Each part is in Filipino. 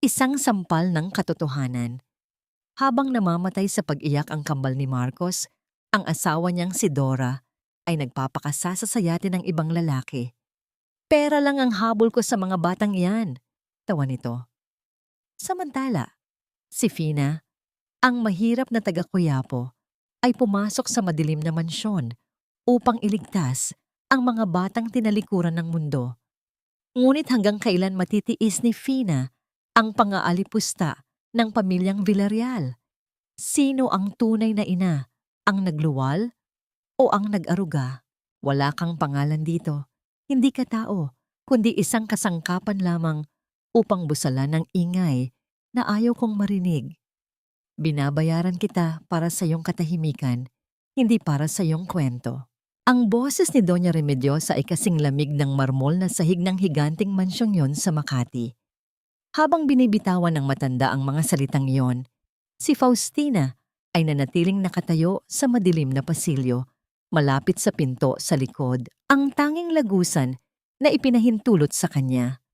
Isang sampal ng katotohanan. Habang namamatay sa pag-iyak ang kambal ni Marcos, ang asawa niyang si Dora ay nagpapakasasayate ng ibang lalaki. Pera lang ang habol ko sa mga batang iyan, tawa nito. Samantala, si Fina, ang mahirap na taga-Quiapo, ay pumasok sa madilim na mansyon upang iligtas ang mga batang tinalikuran ng mundo. Ngunit hanggang kailan matitiis ni Fina ang pang-aalipusta ng pamilyang Villarreal? Sino ang tunay na ina? Ang nagluwal o ang nag-aruga? Wala kang pangalan dito. Hindi ka tao, kundi isang kasangkapan lamang upang busalan ng ingay na ayaw kong marinig. Binabayaran kita para sa iyong katahimikan, hindi para sa iyong kwento. Ang boses ni Doña Remediosa ay kasing lamig ng marmol na sahig ng higanting mansyong yon sa Makati. Habang binibitawan ng matanda ang mga salitang iyon, si Faustina ay nanatiling nakatayo sa madilim na pasilyo, malapit sa pinto sa likod, ang tanging lagusan na ipinahintulot sa kanya.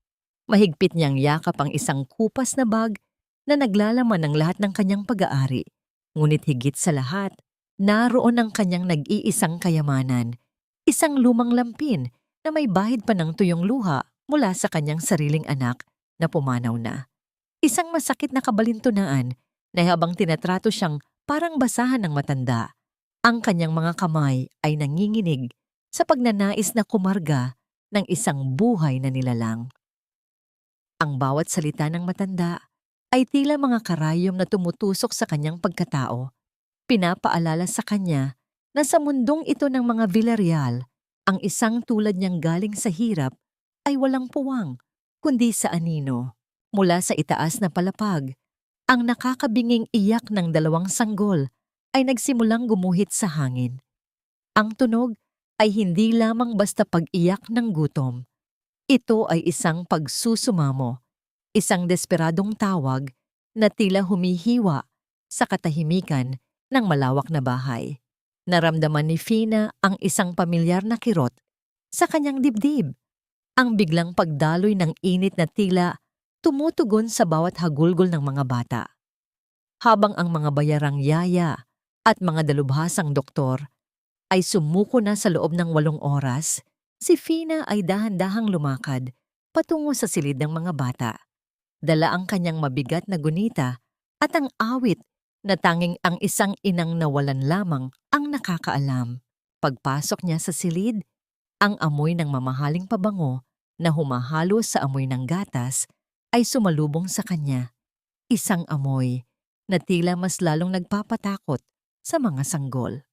Mahigpit niyang yakap ang isang kupas na bag na naglalaman ng lahat ng kanyang pag-aari. Ngunit higit sa lahat, naroon ang kanyang nag-iisang kayamanan, isang lumang lampin na may bahid pa ng tuyong luha mula sa kanyang sariling anak na pumanaw na. Isang masakit na kabalintunaan na habang tinatrato siyang parang basahan ng matanda, ang kanyang mga kamay ay nanginginig sa pagnanais na kumarga ng isang buhay na nilalang. Ang bawat salita ng matanda ay tila mga karayom na tumutusok sa kanyang pagkatao, pinapaalala sa kanya na sa mundong ito ng mga Villarreal, ang isang tulad niyang galing sa hirap ay walang puwang, kundi sa anino. Mula sa itaas na palapag, ang nakakabinging iyak ng dalawang sanggol ay nagsimulang gumuhit sa hangin. Ang tunog ay hindi lamang basta pag-iyak ng gutom. Ito ay isang pagsusumamo, isang desperadong tawag na tila humihiwa sa katahimikan ng malawak na bahay. Naramdaman ni Fina ang isang pamilyar na kirot sa kanyang dibdib, ang biglang pagdaloy ng init na tila tumutugon sa bawat hagulgol ng mga bata. Habang ang mga bayarang yaya at mga dalubhasang doktor ay sumuko na sa loob ng 8 oras, si Fina ay dahan-dahang lumakad patungo sa silid ng mga bata. Dala ang kanyang mabigat na gunita at ang awit na tanging ang isang inang nawalan lamang ang nakakaalam. Pagpasok niya sa silid, ang amoy ng mamahaling pabango na humahalo sa amoy ng gatas ay sumalubong sa kanya. Isang amoy na tila mas lalong nagpapatakot sa mga sanggol.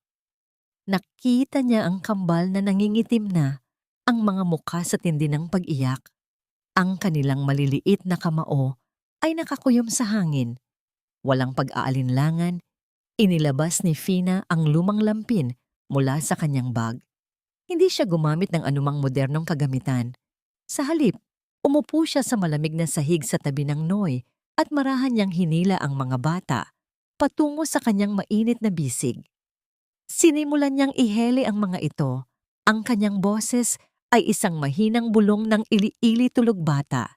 Nakita niya ang kambal na nangingitim na ang mga mukha sa tindi ng pag-iyak. Ang kanilang maliliit na kamao ay nakakuyom sa hangin. Walang pag-aalinlangan, inilabas ni Fina ang lumang lampin mula sa kanyang bag. Hindi siya gumamit ng anumang modernong kagamitan. Sa halip, umupo siya sa malamig na sahig sa tabi ng Noy at marahan niyang hinila ang mga bata patungo sa kanyang mainit na bisig. Sinimulan niyang ihele ang mga ito. Ang kanyang boses ay isang mahinang bulong ng ili-ili tulog bata.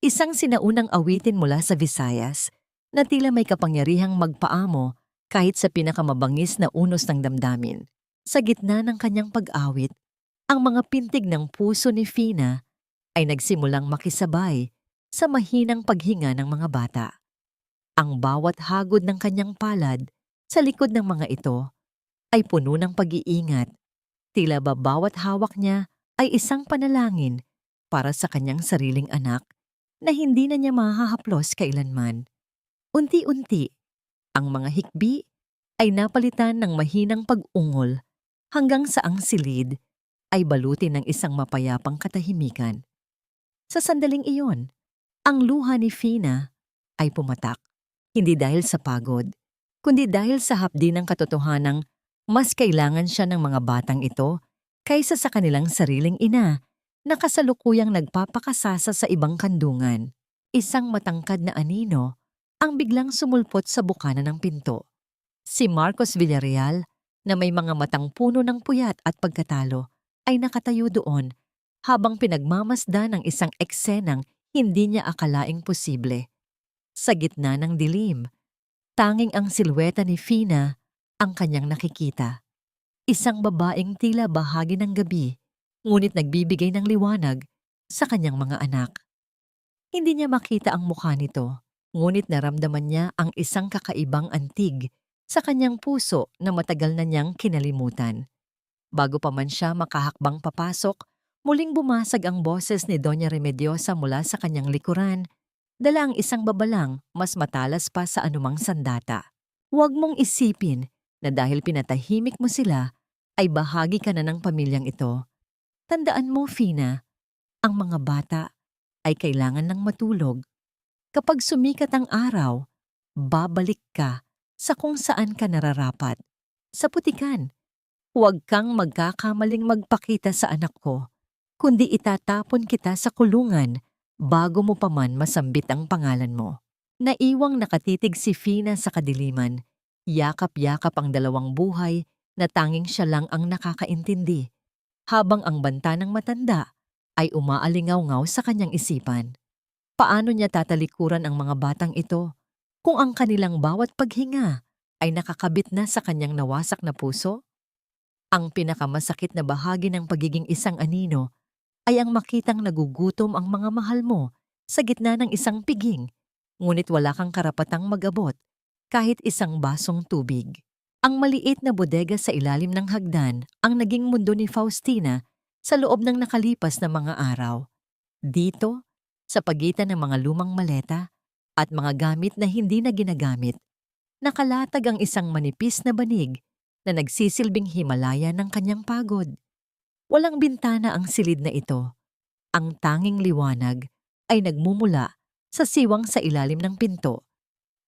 Isang sinaunang awitin mula sa Visayas na tila may kapangyarihang magpaamo kahit sa pinakamabangis na unos ng damdamin. Sa gitna ng kanyang pag-awit, ang mga pintig ng puso ni Fina ay nagsimulang makisabay sa mahinang paghinga ng mga bata. Ang bawat hagod ng kanyang palad sa likod ng mga ito ay puno ng pag-iingat. Tila ba bawat hawak niya ay isang panalangin para sa kanyang sariling anak na hindi na niya mahahaplos kailanman. Unti-unti, ang mga hikbi ay napalitan ng mahinang pag-ungol hanggang sa ang silid ay balutin ng isang mapayapang katahimikan. Sa sandaling iyon, ang luha ni Fina ay pumatak, hindi dahil sa pagod, kundi dahil sa hapdi ng katotohanang mas kailangan siya ng mga batang ito kaysa sa kanilang sariling ina na kasalukuyang nagpapakasasa sa ibang kandungan. Isang matangkad na anino ang biglang sumulpot sa bukana ng pinto. Si Marcos Villarreal, na may mga matang puno ng puyat at pagkatalo, ay nakatayo doon habang pinagmamasdan ng isang eksenang hindi niya akalaing posible. Sa gitna ng dilim, tanging ang silweta ni Fina ang kanyang nakikita. Isang babaeng tila bahagi ng gabi, ngunit nagbibigay ng liwanag sa kanyang mga anak. Hindi niya makita ang mukha nito, ngunit naramdaman niya ang isang kakaibang antig sa kanyang puso na matagal na niyang kinalimutan. Bago pa man siya makahakbang papasok, muling bumasag ang boses ni Doña Remediosa mula sa kanyang likuran, dala ang isang babalang mas matalas pa sa anumang sandata. Huwag mong isipin na dahil pinatahimik mo sila, ay bahagi ka na ng pamilyang ito. Tandaan mo, Fina, ang mga bata ay kailangan ng matulog. Kapag sumikat ang araw, babalik ka sa kung saan ka nararapat. Sa putikan, huwag kang magkakamaling magpakita sa anak ko, kundi itatapon kita sa kulungan bago mo pa man masambit ang pangalan mo. Naiwang nakatitig si Fina sa kadiliman, yakap-yakap ang dalawang buhay na tanging siya lang ang nakakaintindi, habang ang banta ng matanda ay umaalingaw-ngaw sa kanyang isipan. Paano niya tatalikuran ang mga batang ito kung ang kanilang bawat paghinga ay nakakabit na sa kanyang nawasak na puso? Ang pinakamasakit na bahagi ng pagiging isang anino ay ang makitang nagugutom ang mga mahal mo sa gitna ng isang piging, ngunit wala kang karapatang mag-abot kahit isang basong tubig. Ang maliit na bodega sa ilalim ng hagdan ang naging mundo ni Faustina sa loob ng nakalipas na mga araw. Dito, sa pagitan ng mga lumang maleta at mga gamit na hindi na ginagamit, nakalatag ang isang manipis na banig na nagsisilbing himalaya ng kanyang pagod. Walang bintana ang silid na ito. Ang tanging liwanag ay nagmumula sa siwang sa ilalim ng pinto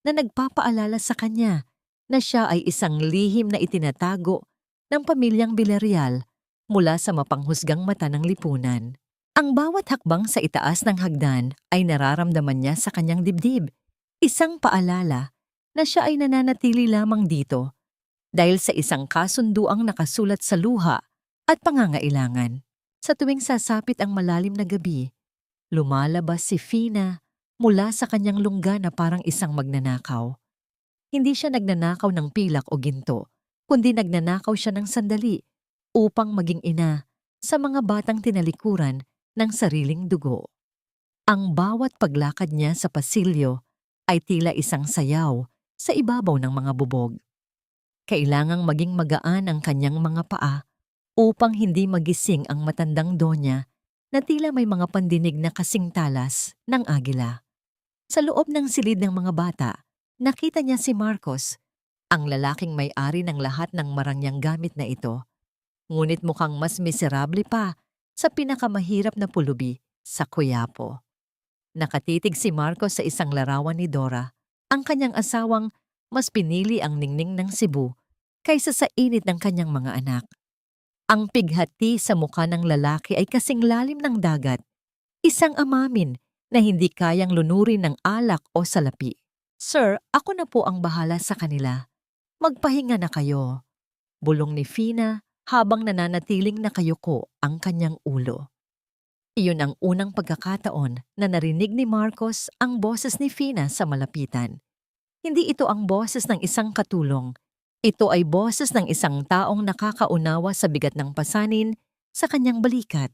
na nagpapaalala sa kanya na siya ay isang lihim na itinatago ng pamilyang Villarreal mula sa mapanghusgang mata ng lipunan. Ang bawat hakbang sa itaas ng hagdan ay nararamdaman niya sa kanyang dibdib, isang paalala na siya ay nananatili lamang dito dahil sa isang kasunduang nakasulat sa luha at pangangailangan. Sa tuwing sasapit ang malalim na gabi, lumalabas si Fina mula sa kanyang lungga na parang isang magnanakaw. Hindi siya nagnanakaw ng pilak o ginto, kundi nagnanakaw siya ng sandali upang maging ina sa mga batang tinalikuran ng sariling dugo. Ang bawat paglakad niya sa pasilyo ay tila isang sayaw sa ibabaw ng mga bubog. Kailangang maging magaan ang kanyang mga paa upang hindi magising ang matandang donya na tila may mga pandinig na kasing talas ng agila. Sa loob ng silid ng mga bata, nakita niya si Marcos, ang lalaking may-ari ng lahat ng marangyang gamit na ito. Ngunit mukhang mas miserable pa sa pinakamahirap na pulubi sa Quiapo. Nakatitig si Marcos sa isang larawan ni Dora, ang kanyang asawang mas pinili ang ningning ng Cebu kaysa sa init ng kanyang mga anak. Ang pighati sa mukha ng lalaki ay kasing lalim ng dagat, isang amamin na hindi kayang lunurin ng alak o salapi. "Sir, ako na po ang bahala sa kanila. Magpahinga na kayo," bulong ni Fina habang nananatiling nakayuko ang kanyang ulo. Iyon ang unang pagkakataon na narinig ni Marcos ang boses ni Fina sa malapitan. Hindi ito ang boses ng isang katulong. Ito ay boses ng isang taong nakakaunawa sa bigat ng pasanin sa kanyang balikat.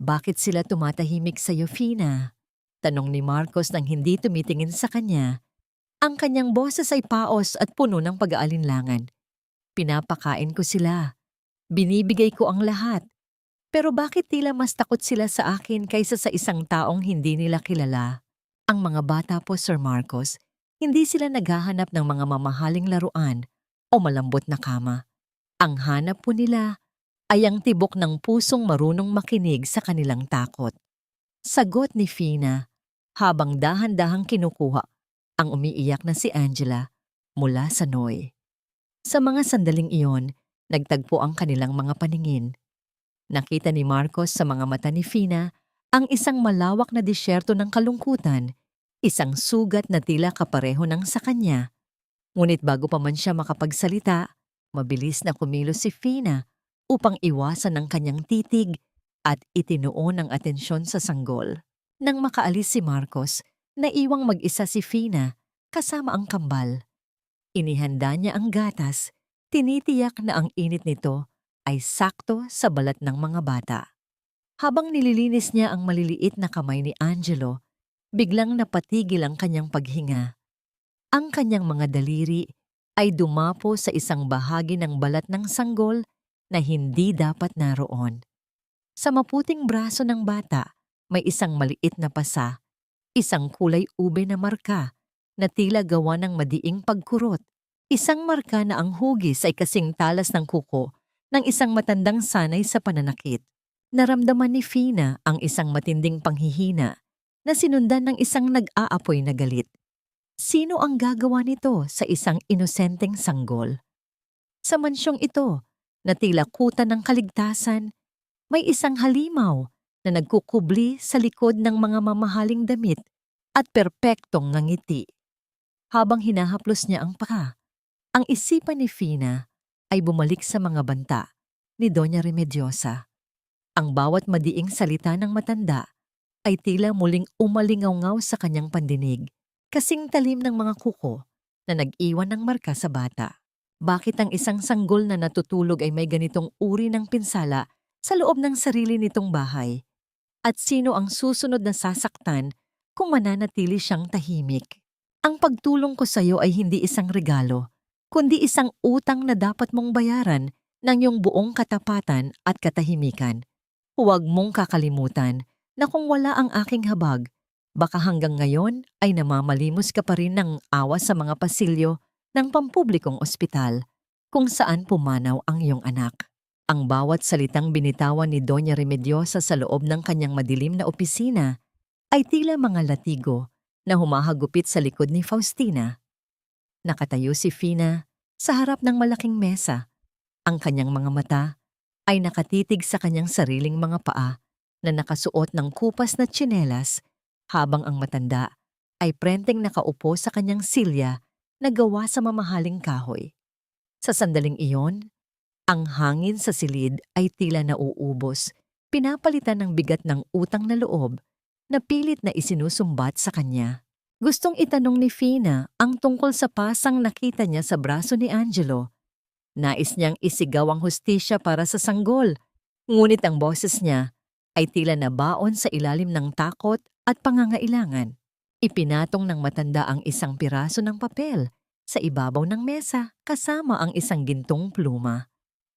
"Bakit sila tumatahimik sa iyo, Fina?" tanong ni Marcos nang hindi tumitingin sa kanya. Ang kanyang boses ay paos at puno ng pag-aalinlangan. "Pinapakain ko sila. Binibigay ko ang lahat. Pero bakit tila mas takot sila sa akin kaysa sa isang taong hindi nila kilala?" Ang mga bata po, Sir Marcos, hindi sila naghahanap ng mga mamahaling laruan o malambot na kama. Ang hanap po nila ay ang tibok ng pusong marunong makinig sa kanilang takot. Sagot ni Fina habang dahan-dahang kinukuha ang umiiyak na si Angela mula sa Noy. Sa mga sandaling iyon, nagtagpo ang kanilang mga paningin. Nakita ni Marcos sa mga mata ni Fina ang isang malawak na disyerto ng kalungkutan, isang sugat na tila kapareho ng sa kanya. Ngunit bago pa man siya makapagsalita, mabilis na kumilos si Fina upang iwasan ang kanyang titig at itinuon ang atensyon sa sanggol. Nang makaalis si Marcos, Naiwang mag-isa si Fina kasama ang kambal. Inihanda niya ang gatas, tinitiyak na ang init nito ay sakto sa balat ng mga bata. Habang nililinis niya ang maliliit na kamay ni Angelo, biglang napatigil ang kanyang paghinga. Ang kanyang mga daliri ay dumapo sa isang bahagi ng balat ng sanggol na hindi dapat naroon. Sa maputing braso ng bata, may isang maliit na pasa, isang kulay ube na marka na tila gawa ng madiing pagkurot, isang marka na ang hugis ay kasing talas ng kuko ng isang matandang sanay sa pananakit. Naramdaman ni Fina ang isang matinding panghihina na sinundan ng isang nag-aapoy na galit. Sino ang gagawa nito sa isang inosenteng sanggol? Sa mansyong ito, na tila kuta ng kaligtasan, may isang halimaw na nagkukubli sa likod ng mga mamahaling damit at perpektong ngangiti. Habang hinahaplos niya ang paa, ang isipan ni Fina ay bumalik sa mga banta ni Doña Remediosa. Ang bawat madiing salita ng matanda ay tila muling umalingaw-ngaw sa kanyang pandinig, kasing talim ng mga kuko na nag-iwan ng marka sa bata. Bakit ang isang sanggol na natutulog ay may ganitong uri ng pinsala sa loob ng sarili nitong bahay? At sino ang susunod na sasaktan kung mananatili siyang tahimik? Ang pagtulong ko sa iyo ay hindi isang regalo, kundi isang utang na dapat mong bayaran ng iyong buong katapatan at katahimikan. Huwag mong kakalimutan na kung wala ang aking habag, baka hanggang ngayon ay namamalimos ka pa rin ng awa sa mga pasilyo ng pampublikong ospital kung saan pumanaw ang iyong anak. Ang bawat salitang binitawan ni Doña Remediosa sa loob ng kanyang madilim na opisina ay tila mga latigo na humahagupit sa likod ni Faustina. Nakatayo si Fina sa harap ng malaking mesa. Ang kanyang mga mata ay nakatitig sa kanyang sariling mga paa na nakasuot ng kupas na tsinelas habang ang matanda ay prenteng nakaupo sa kanyang silya na gawa sa mamahaling kahoy. Sa sandaling iyon, ang hangin sa silid ay tila nauubos, pinapalitan ng bigat ng utang na loob na pilit na isinusumbat sa kanya. Gustong itanong ni Fina ang tungkol sa pasang nakita niya sa braso ni Angelo. Nais niyang isigaw ang hustisya para sa sanggol, ngunit ang boses niya ay tila nabaon sa ilalim ng takot at pangangailangan. Ipinatong ng matanda ang isang piraso ng papel sa ibabaw ng mesa kasama ang isang gintong pluma.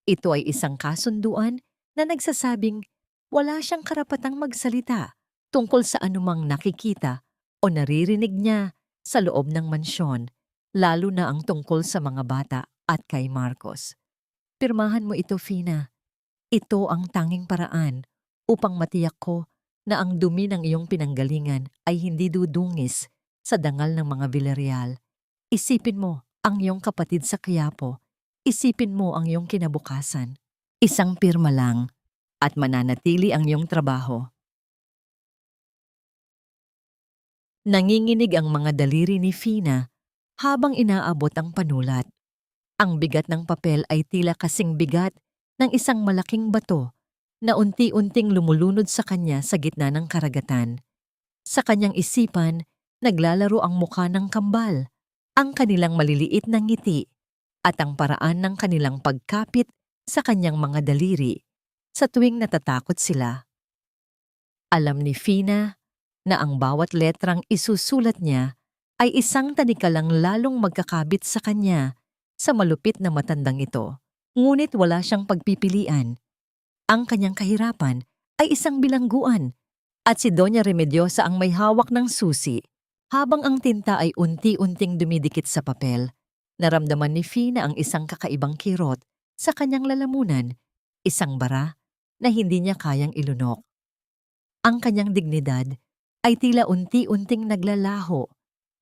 Ito ay isang kasunduan na nagsasabing wala siyang karapatang magsalita tungkol sa anumang nakikita o naririnig niya sa loob ng mansyon, lalo na ang tungkol sa mga bata at kay Marcos. Pirmahan mo ito, Fina. Ito ang tanging paraan upang matiyak ko na ang dumi ng iyong pinanggalingan ay hindi dudungis sa dangal ng mga Villarreal. Isipin mo ang iyong kapatid sa Quiapo. Isipin mo ang iyong kinabukasan. Isang pirma lang at mananatili ang iyong trabaho. Nanginginig ang mga daliri ni Fina habang inaabot ang panulat. Ang bigat ng papel ay tila kasing bigat ng isang malaking bato na unti-unting lumulunod sa kanya sa gitna ng karagatan. Sa kanyang isipan, naglalaro ang mukha ng kambal, ang kanilang maliliit na ngiti, at ang paraan ng kanilang pagkapit sa kanyang mga daliri sa tuwing natatakot sila. Alam ni Fina na ang bawat letrang isusulat niya ay isang tanikalang lalong magkakabit sa kanya sa malupit na matandang ito. Ngunit wala siyang pagpipilian. Ang kanyang kahirapan ay isang bilangguan at si Doña Remediosa ang may hawak ng susi. Habang ang tinta ay unti-unting dumidikit sa papel, naramdaman ni Fina ang isang kakaibang kirot sa kanyang lalamunan, isang bara na hindi niya kayang ilunok. Ang kanyang dignidad ay tila unti-unting naglalaho,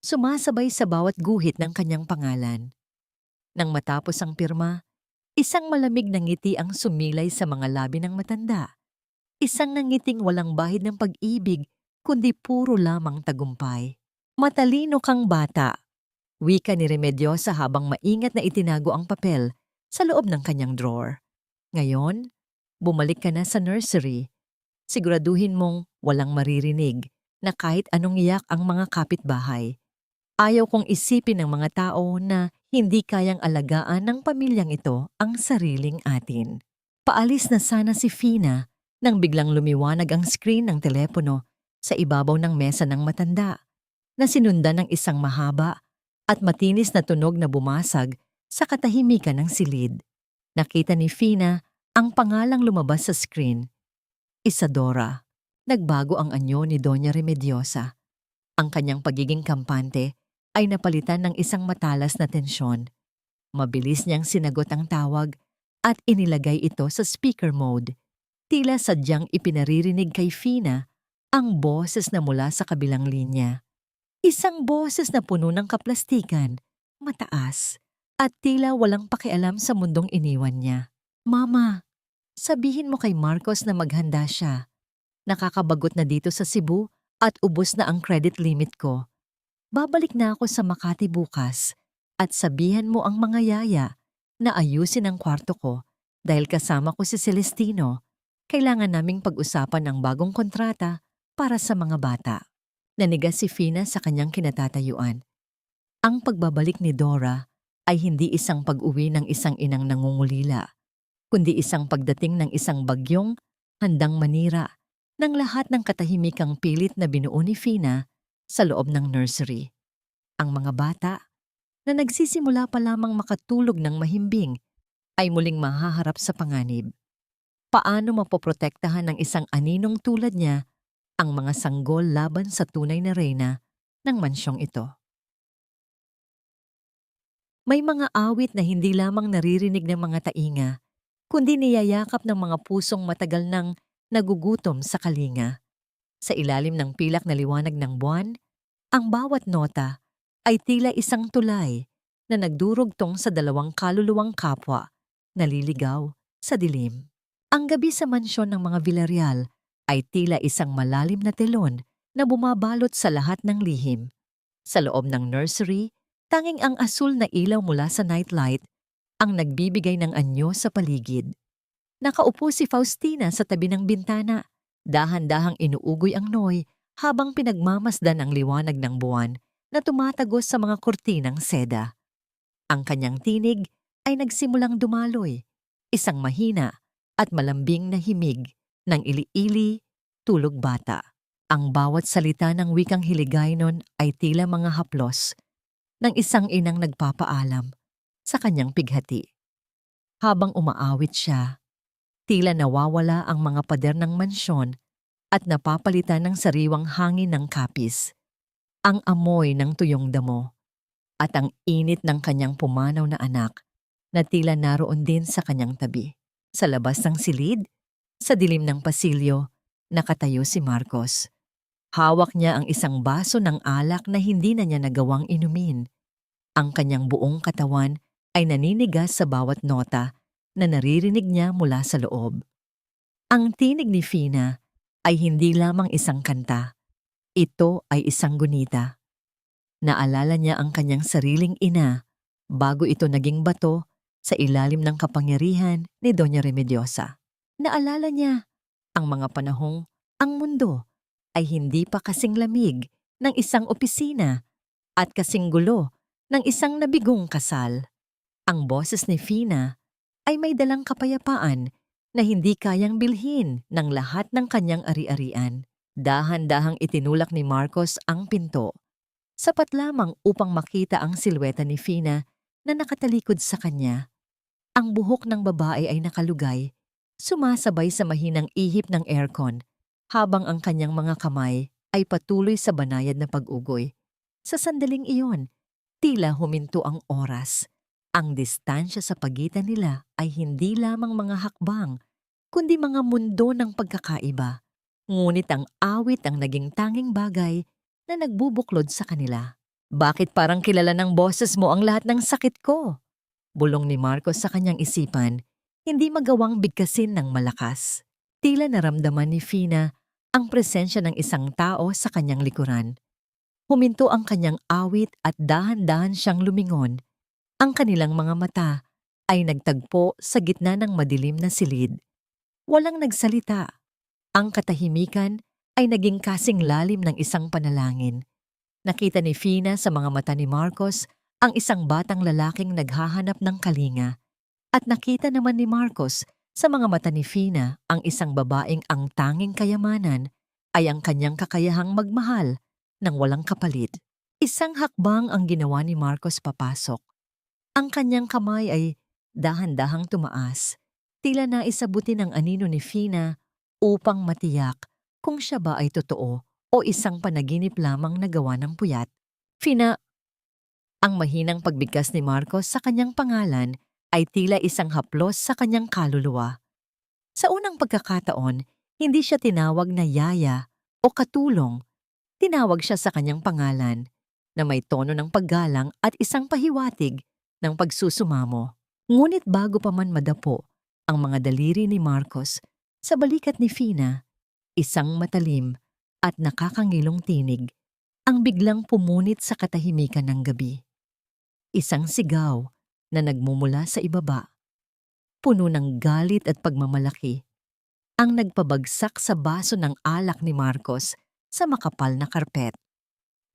sumasabay sa bawat guhit ng kanyang pangalan. Nang matapos ang pirma, isang malamig na ngiti ang sumilay sa mga labi ng matanda. Isang nangiting walang bahid ng pag-ibig, kundi puro lamang tagumpay. Matalino kang bata, wika ni Remediosa habang maingat na itinago ang papel sa loob ng kanyang drawer. Ngayon, bumalik ka na sa nursery. Siguraduhin mong walang maririnig na kahit anong iyak ang mga kapitbahay. Ayaw kong isipin ng mga tao na hindi kayang alagaan ng pamilyang ito ang sariling atin. Paalis na sana si Fina nang biglang lumiwanag ang screen ng telepono sa ibabaw ng mesa ng matanda na sinundan ng isang mahaba at matinis na tunog na bumasag sa katahimikan ng silid. Nakita ni Fina ang pangalang lumabas sa screen. Isadora. Nagbago ang anyo ni Doña Remediosa. Ang kanyang pagiging kampante ay napalitan ng isang matalas na tensyon. Mabilis niyang sinagot ang tawag at inilagay ito sa speaker mode. Tila sadyang ipinaririnig kay Fina ang boses na mula sa kabilang linya. Isang boses na puno ng kaplastikan, mataas, at tila walang pakialam sa mundong iniwan niya. Mama, sabihin mo kay Marcos na maghanda siya. Nakakabagot na dito sa Cebu at ubos na ang credit limit ko. Babalik na ako sa Makati bukas at sabihan mo ang mga yaya na ayusin ang kwarto ko dahil kasama ko si Celestino. Kailangan naming pag-usapan ang bagong kontrata para sa mga bata. Nanigas si Fina sa kanyang kinatatayuan. Ang pagbabalik ni Dora ay hindi isang pag-uwi ng isang inang nangungulila, kundi isang pagdating ng isang bagyong handang manira ng lahat ng katahimikang pilit na binuo ni Fina sa loob ng nursery. Ang mga bata na nagsisimula pa lamang makatulog ng mahimbing ay muling mahaharap sa panganib. Paano mapoprotektahan ng isang aninong tulad niya ang mga sanggol laban sa tunay na reyna ng mansyong ito? May mga awit na hindi lamang naririnig ng mga tainga, kundi niyayakap ng mga pusong matagal nang nagugutom sa kalinga. Sa ilalim ng pilak na liwanag ng buwan, ang bawat nota ay tila isang tulay na nagdurugtong sa dalawang kaluluwang kapwa, naliligaw sa dilim. Ang gabi sa mansyon ng mga Villarreal ay tila isang malalim na telon na bumabalot sa lahat ng lihim. Sa loob ng nursery, tanging ang asul na ilaw mula sa nightlight ang nagbibigay ng anyo sa paligid. Nakaupo si Faustina sa tabi ng bintana. Dahan-dahang inuugoy ang Noy habang pinagmamasdan ang liwanag ng buwan na tumatagos sa mga kurtinang seda. Ang kanyang tinig ay nagsimulang dumaloy, isang mahina at malambing na himig ng ili-ili, tulog bata. Ang bawat salita ng wikang Hiligaynon ay tila mga haplos ng isang inang nagpapaalam sa kanyang pighati. Habang umaawit siya, tila nawawala ang mga pader ng mansyon at napapalitan ng sariwang hangin ng kapis, ang amoy ng tuyong damo, at ang init ng kanyang pumanaw na anak na tila naroon din sa kanyang tabi. Sa labas ng silid, sa dilim ng pasilyo, nakatayo si Marcos. Hawak niya ang isang baso ng alak na hindi na niya nagawang inumin. Ang kanyang buong katawan ay naninigas sa bawat nota na naririnig niya mula sa loob. Ang tinig ni Fina ay hindi lamang isang kanta. Ito ay isang gunita. Naalala niya ang kanyang sariling ina bago ito naging bato sa ilalim ng kapangyarihan ni Doña Remediosa. Naalala niya ang mga panahong ang mundo ay hindi pa kasing lamig ng isang opisina at kasing gulo ng isang nabigong kasal. Ang boses ni Fina ay may dalang kapayapaan na hindi kayang bilhin ng lahat ng kanyang ari-arian. Dahan-dahang itinulak ni Marcos ang pinto. Sapat lamang upang makita ang silweta ni Fina na nakatalikod sa kanya. Ang buhok ng babae ay nakalugay, sumasabay sa mahinang ihip ng aircon, habang ang kanyang mga kamay ay patuloy sa banayad na pag-ugoy. Sa sandaling iyon, tila huminto ang oras. Ang distansya sa pagitan nila ay hindi lamang mga hakbang, kundi mga mundo ng pagkakaiba. Ngunit ang awit ang naging tanging bagay na nagbubuklod sa kanila. Bakit parang kilala ng boses mo ang lahat ng sakit ko? Bulong ni Marcos sa kanyang isipan, hindi magawang bigkasin ng malakas. Tila naramdaman ni Fina ang presensya ng isang tao sa kanyang likuran. Huminto ang kanyang awit at dahan-dahan siyang lumingon. Ang kanilang mga mata ay nagtagpo sa gitna ng madilim na silid. Walang nagsalita. Ang katahimikan ay naging kasing lalim ng isang panalangin. Nakita ni Fina sa mga mata ni Marcos ang isang batang lalaking naghahanap ng kalinga at nakita naman ni Marcos sa mga mata ni Fina ang isang babaeng ang tanging kayamanan ay ang kanyang kakayahang magmahal ng walang kapalit. Isang hakbang ang ginawa ni Marcos papasok. Ang kanyang kamay ay dahan-dahang tumaas, tila naisabuti ng anino ni Fina upang matiyak kung siya ba ay totoo o isang panaginip lamang na gawa ng puyat. Fina, ang mahinang pagbigkas ni Marcos sa kanyang pangalan ay tila isang haplos sa kanyang kaluluwa. Sa unang pagkakataon, hindi siya tinawag na yaya o katulong. Tinawag siya sa kanyang pangalan na may tono ng paggalang at isang pahiwatig ng pagsusumamo. Ngunit bago pa man madapo ang mga daliri ni Marcos sa balikat ni Fina, isang matalim at nakakangilong tinig ang biglang pumunit sa katahimikan ng gabi. Isang sigaw na nagmumula sa ibaba, puno ng galit at pagmamalaki, ang nagpabagsak sa baso ng alak ni Marcos sa makapal na karpet.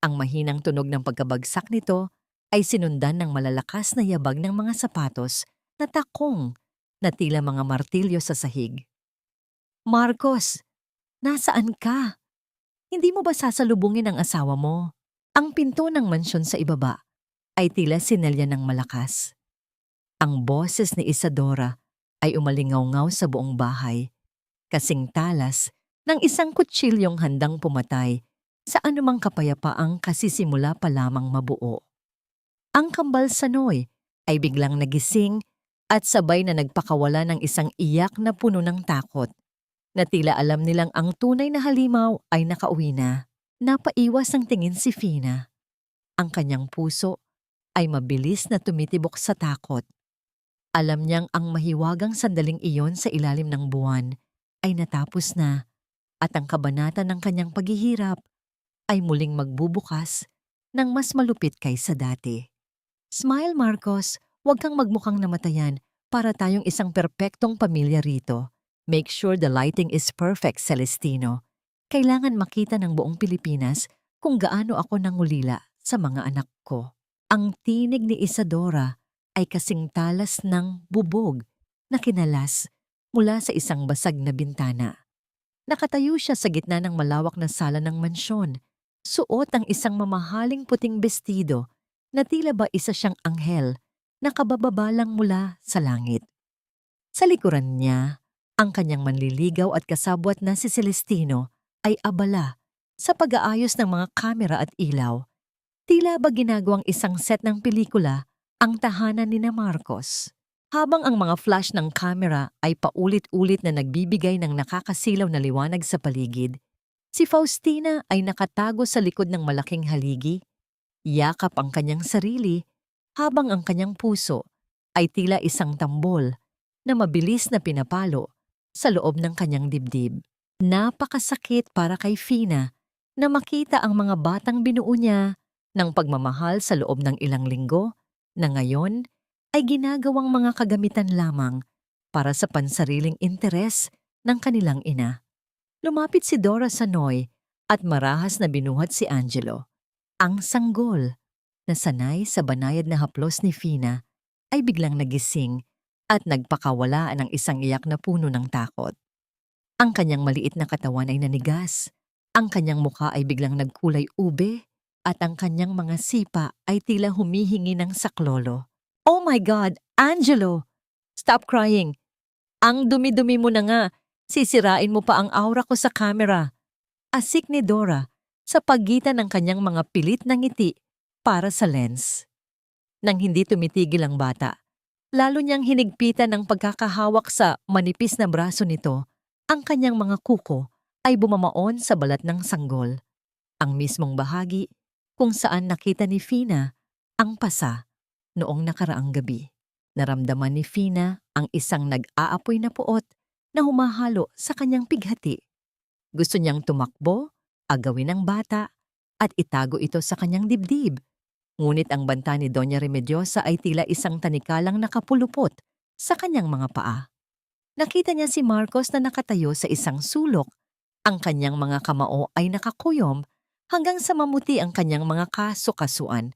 Ang mahinang tunog ng pagkabagsak nito ay sinundan ng malalakas na yabag ng mga sapatos na takong na tila mga martilyo sa sahig. Marcos, nasaan ka? Hindi mo ba sasalubungin ang asawa mo? Ang pinto ng mansyon sa ibaba ay tila sinelya ng malakas. Ang boses ni Isadora ay umalingaw-ngaw sa buong bahay, kasing talas ng isang kutsilyong handang pumatay sa anumang kapayapaang kasisimula pa lamang mabuo. Ang kambal sa Noy ay biglang nagising at sabay na nagpakawala ng isang iyak na puno ng takot, na tila alam nilang ang tunay na halimaw ay nakauwi na. Napaiwas ang tingin si Fina. Ang kanyang puso ay mabilis na tumitibok sa takot. Alam niyang ang mahiwagang sandaling iyon sa ilalim ng buwan ay natapos na at ang kabanata ng kanyang paghihirap ay muling magbubukas ng mas malupit kaysa dati. Smile, Marcos. Huwag kang magmukhang namatayan para tayong isang perpektong pamilya rito. Make sure the lighting is perfect, Celestino. Kailangan makita ng buong Pilipinas kung gaano ako nangulila sa mga anak ko. Ang tinig ni Isadora ay kasing talas ng bubog na kinalas mula sa isang basag na bintana. Nakatayo siya sa gitna ng malawak na sala ng mansyon. Suot ang isang mamahaling puting bestido na tila ba isa siyang anghel na kabababalang mula sa langit. Sa likuran niya, ang kanyang manliligaw at kasabwat na si Celestino ay abala sa pag-aayos ng mga kamera at ilaw. Tila ba ginagawang isang set ng pelikula ang tahanan ni Marcos. Habang ang mga flash ng kamera ay paulit-ulit na nagbibigay ng nakakasilaw na liwanag sa paligid, si Faustina ay nakatago sa likod ng malaking haligi, yakap ang kanyang sarili habang ang kanyang puso ay tila isang tambol na mabilis na pinapalo sa loob ng kanyang dibdib. Napakasakit para kay Fina na makita ang mga batang binuo niya ng pagmamahal sa loob ng ilang linggo na ngayon ay ginagawang mga kagamitan lamang para sa pansariling interes ng kanilang ina. Lumapit si Dora sa Noy at marahas na binuhat si Angelo. Ang sanggol na sanay sa banayad na haplos ni Fina ay biglang nagising at nagpakawala ng isang iyak na puno ng takot. Ang kanyang maliit na katawan ay nanigas, ang kanyang mukha ay biglang nagkulay ube, at ang kanyang mga sipa ay tila humihingi ng saklolo. Oh my God, Angelo! Stop crying! Ang dumi-dumi mo na nga, sisirain mo pa ang aura ko sa camera. Asik ni Dora sa pagitan ng kanyang mga pilit na ngiti para sa lens. Nang hindi tumitigil ang bata, lalo niyang hinigpitan ng pagkakahawak sa manipis na braso nito, ang kanyang mga kuko ay bumamaon sa balat ng sanggol. Ang mismong bahagi kung saan nakita ni Fina ang pasa noong nakaraang gabi. Naramdaman ni Fina ang isang nag-aapoy na puot na humahalo sa kanyang pighati. Gusto niyang tumakbo, agawin ang bata, at itago ito sa kanyang dibdib. Ngunit ang banta ni Doña Remediosa ay tila isang tanikalang nakapulupot sa kanyang mga paa. Nakita niya si Marcos na nakatayo sa isang sulok Ang kanyang mga kamao ay nakakuyom hanggang sa mamuti ang kanyang mga kasukasuan.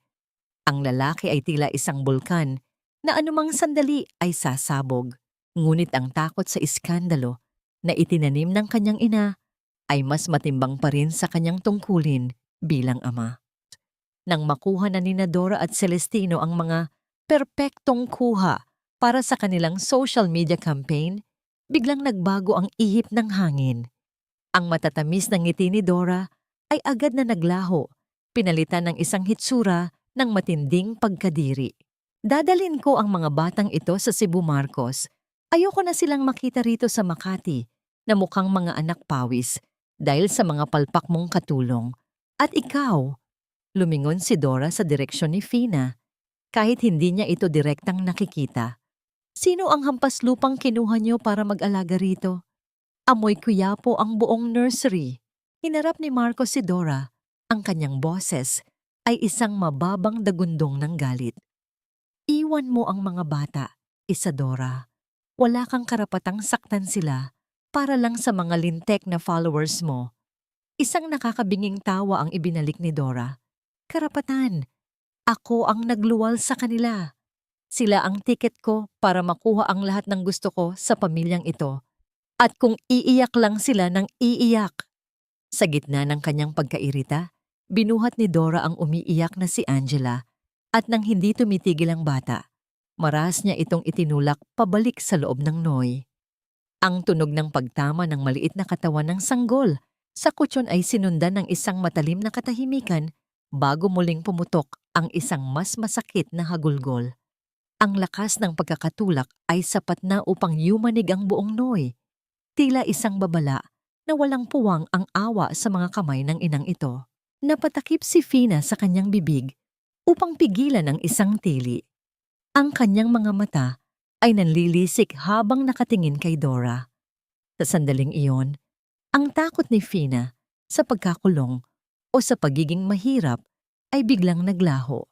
Ang lalaki ay tila isang bulkan na anumang sandali ay sasabog. Ngunit ang takot sa iskandalo na itinanim ng kanyang ina ay mas matimbang pa rin sa kanyang tungkulin bilang ama. Nang makuha na ni Dora at Celestino ang mga perpektong kuha para sa kanilang social media campaign, biglang nagbago ang ihip ng hangin. Ang matatamis ng ngiti ni Dora ay agad na naglaho, pinalitan ng isang hitsura ng matinding pagkadiri. Dadalin ko ang mga batang ito sa Cebu, Marcos. Ayoko na silang makita rito sa Makati na mukhang mga anak pawis dahil sa mga palpak mong katulong. At ikaw, lumingon si Dora sa direksyon ni Fina. Kahit hindi niya ito direktang nakikita. Sino ang hampas lupang kinuha niyo para mag-alaga rito? Amoy kuyapo ang buong nursery. Hinarap ni Marcos si Dora. Ang kanyang boses ay isang mababang dagundong ng galit. Iwan mo ang mga bata, Isadora. Wala kang karapatang saktan sila para lang sa mga lintek na followers mo. Isang nakakabinging tawa ang ibinalik ni Dora. Karapatan. Ako ang nagluwal sa kanila. Sila ang tiket ko para makuha ang lahat ng gusto ko sa pamilyang ito. At kung iiyak lang sila ng iiyak. Sa gitna ng kanyang pagkairita, binuhat ni Dora ang umiiyak na si Angela at nang hindi tumitigil ang bata, maras niya itong itinulak pabalik sa loob ng Noy. Ang tunog ng pagtama ng maliit na katawan ng sanggol sa kutsyon ay sinundan ng isang matalim na katahimikan bago muling pumutok ang isang mas masakit na hagulgol. Ang lakas ng pagkakatulak ay sapat na upang yumanig ang buong Noy. Tila isang babala na walang puwang ang awa sa mga kamay ng inang ito. Napatakip si Fina sa kanyang bibig upang pigilan ang isang tili. Ang kanyang mga mata ay nanlilisik habang nakatingin kay Dora. Sa sandaling iyon, ang takot ni Fina sa pagkakulong o sa pagiging mahirap ay biglang naglaho.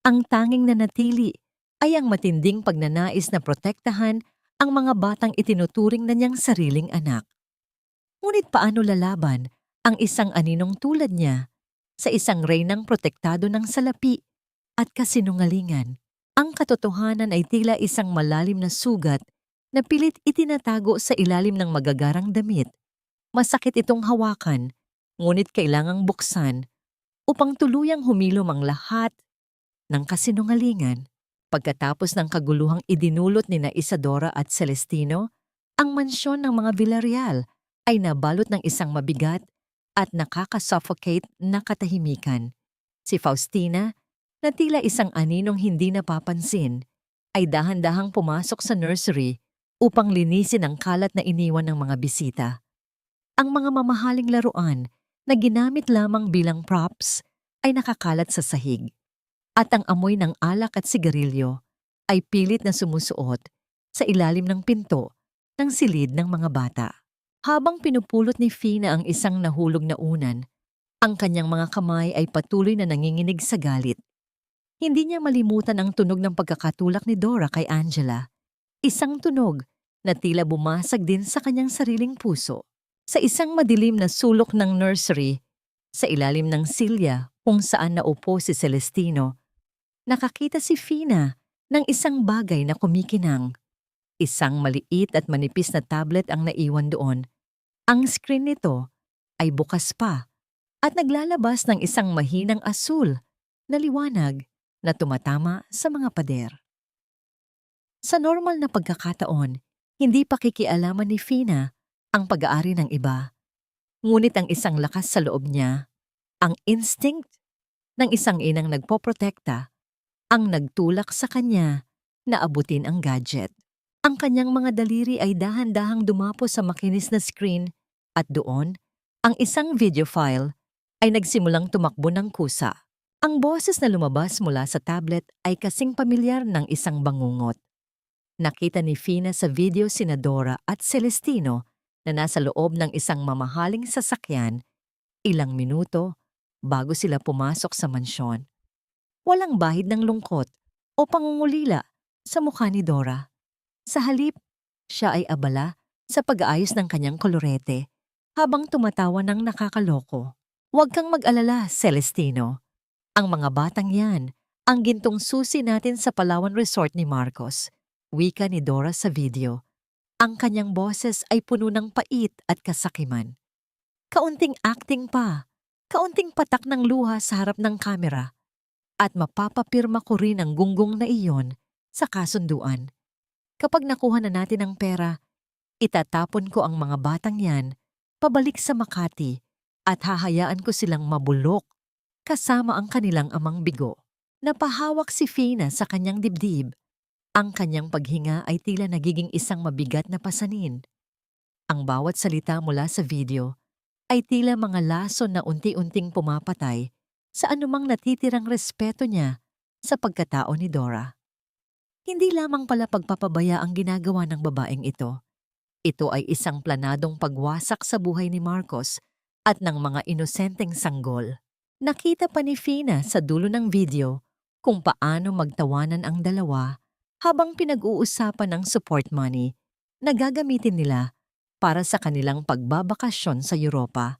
Ang tanging nanatili ay ang matinding pagnanais na protektahan ang mga batang itinuturing na niyang sariling anak. Ngunit paano lalaban ang isang aninong tulad niya sa isang reynang protektado ng salapi at kasinungalingan? Ang katotohanan ay tila isang malalim na sugat na pilit itinatago sa ilalim ng magagarang damit. Masakit itong hawakan, ngunit kailangang buksan upang tuluyang humilom ang lahat ng kasinungalingan. Pagkatapos ng kaguluhang idinulot ni Isadora at Celestino, ang mansyon ng mga Villarreal ay nabalot ng isang mabigat at nakakasuffocate na katahimikan. Si Faustina, na tila isang aninong hindi napapansin, ay dahan-dahang pumasok sa nursery upang linisin ang kalat na iniwan ng mga bisita. Ang mga mamahaling laruan na ginamit lamang bilang props ay nakakalat sa sahig. At ang amoy ng alak at sigarilyo ay pilit na sumusuot sa ilalim ng pinto ng silid ng mga bata. Habang pinupulot ni Fina ang isang nahulog na unan, ang kanyang mga kamay ay patuloy na nanginginig sa galit. Hindi niya malimutan ang tunog ng pagkakatulak ni Dora kay Angela. Isang tunog na tila bumasag din sa kanyang sariling puso. Sa isang madilim na sulok ng nursery, sa ilalim ng silya kung saan naupo si Celestino, nakakita si Fina ng isang bagay na kumikinang. Isang maliit at manipis na tablet ang naiwan doon. Ang screen nito ay bukas pa at naglalabas ng isang mahinang asul na liwanag na tumatama sa mga pader. Sa normal na pagkakataon, hindi pa kikialaman ni Fina ang pag-aari ng iba. Ngunit ang isang lakas sa loob niya, ang instinct ng isang inang nagpoprotekta, ang nagtulak sa kanya na abutin ang gadget. Ang kanyang mga daliri ay dahan-dahang dumapo sa makinis na screen at doon, ang isang video file ay nagsimulang tumakbo ng kusa. Ang boses na lumabas mula sa tablet ay kasing pamilyar ng isang bangungot. Nakita ni Fina sa video sina Dora at Celestino na nasa loob ng isang mamahaling sasakyan ilang minuto bago sila pumasok sa mansyon. Walang bahid ng lungkot o pangungulila sa mukha ni Dora. Sa halip, siya ay abala sa pag-aayos ng kanyang kolorete habang tumatawa ng nakakaloko. Huwag kang mag-alala, Celestino. Ang mga batang yan, ang gintong susi natin sa Palawan Resort ni Marcos. Wika ni Dora sa video. Ang kanyang boses ay puno ng pait at kasakiman. Kaunting acting pa, kaunting patak ng luha sa harap ng kamera. At mapapapirma ko rin ang gunggong na iyon sa kasunduan. Kapag nakuha na natin ang pera, itatapon ko ang mga batang yan pabalik sa Makati at hahayaan ko silang mabulok kasama ang kanilang amang bigo. Napahawak si Fina sa kanyang dibdib. Ang kanyang paghinga ay tila nagiging isang mabigat na pasanin. Ang bawat salita mula sa video ay tila mga lason na unti-unting pumapatay sa anumang natitirang respeto niya sa pagkatao ni Dora. Hindi lamang pala pagpapabaya ang ginagawa ng babaeng ito. Ito ay isang planadong pagwasak sa buhay ni Marcos at ng mga inosenteng sanggol. Nakita pa ni Fina sa dulo ng video kung paano magtawanan ang dalawa habang pinag-uusapan ng support money na gagamitin nila para sa kanilang pagbabakasyon sa Europa,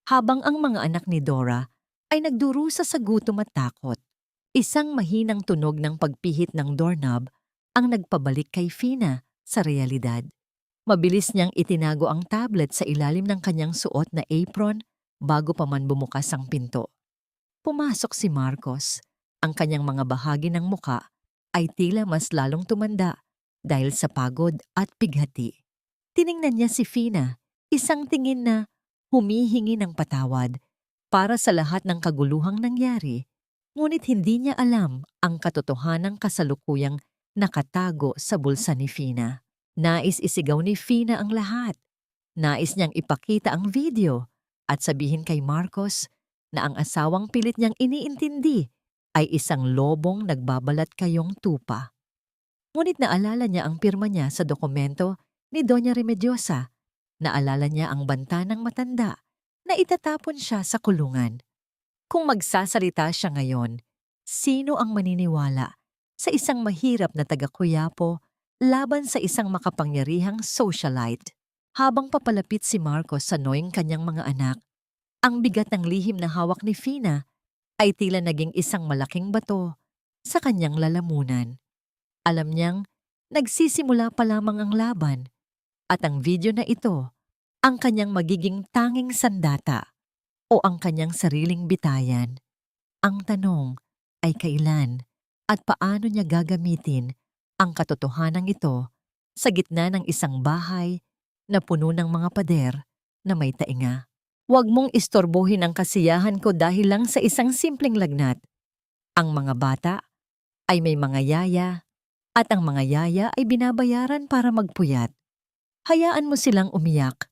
habang ang mga anak ni Dora ay nagdurusa sa gutom at takot. Isang mahinang tunog ng pagpihit ng doorknob ang nagpabalik kay Fina sa realidad. Mabilis niyang itinago ang tablet sa ilalim ng kanyang suot na apron bago pa man bumukas ang pinto. Pumasok si Marcos. Ang kanyang mga bahagi ng muka ay tila mas lalong tumanda dahil sa pagod at pighati. Tiningnan niya si Fina, isang tingin na humihingi ng patawad para sa lahat ng kaguluhang nangyari, ngunit hindi niya alam ang katotohanang kasalukuyang nakatago sa bulsa ni Fina. Nais isigaw ni Fina ang lahat. Nais niyang ipakita ang video at sabihin kay Marcos na ang asawang pilit niyang iniintindi ay isang lobong nagbabalat kayong tupa. Ngunit naalala niya ang pirma niya sa dokumento ni Doña Remediosa. Naalala niya ang banta ng matanda na itatapon siya sa kulungan. Kung magsasalita siya ngayon, sino ang maniniwala sa isang mahirap na taga-Quiapo laban sa isang makapangyarihang socialite? Habang papalapit si Marcos sa noying kanyang mga anak, ang bigat ng lihim na hawak ni Fina ay tila naging isang malaking bato sa kanyang lalamunan. Alam niyang nagsisimula pa lamang ang laban at ang video na ito ang kanyang magiging tanging sandata o ang kanyang sariling bitayan. Ang tanong ay kailan at paano niya gagamitin ang katotohanan ito sa gitna ng isang bahay na puno ng mga pader na may tainga. Huwag mong istorbohin ang kasiyahan ko dahil lang sa isang simpleng lagnat. Ang mga bata ay may mga yaya at ang mga yaya ay binabayaran para magpuyat. Hayaan mo silang umiyak.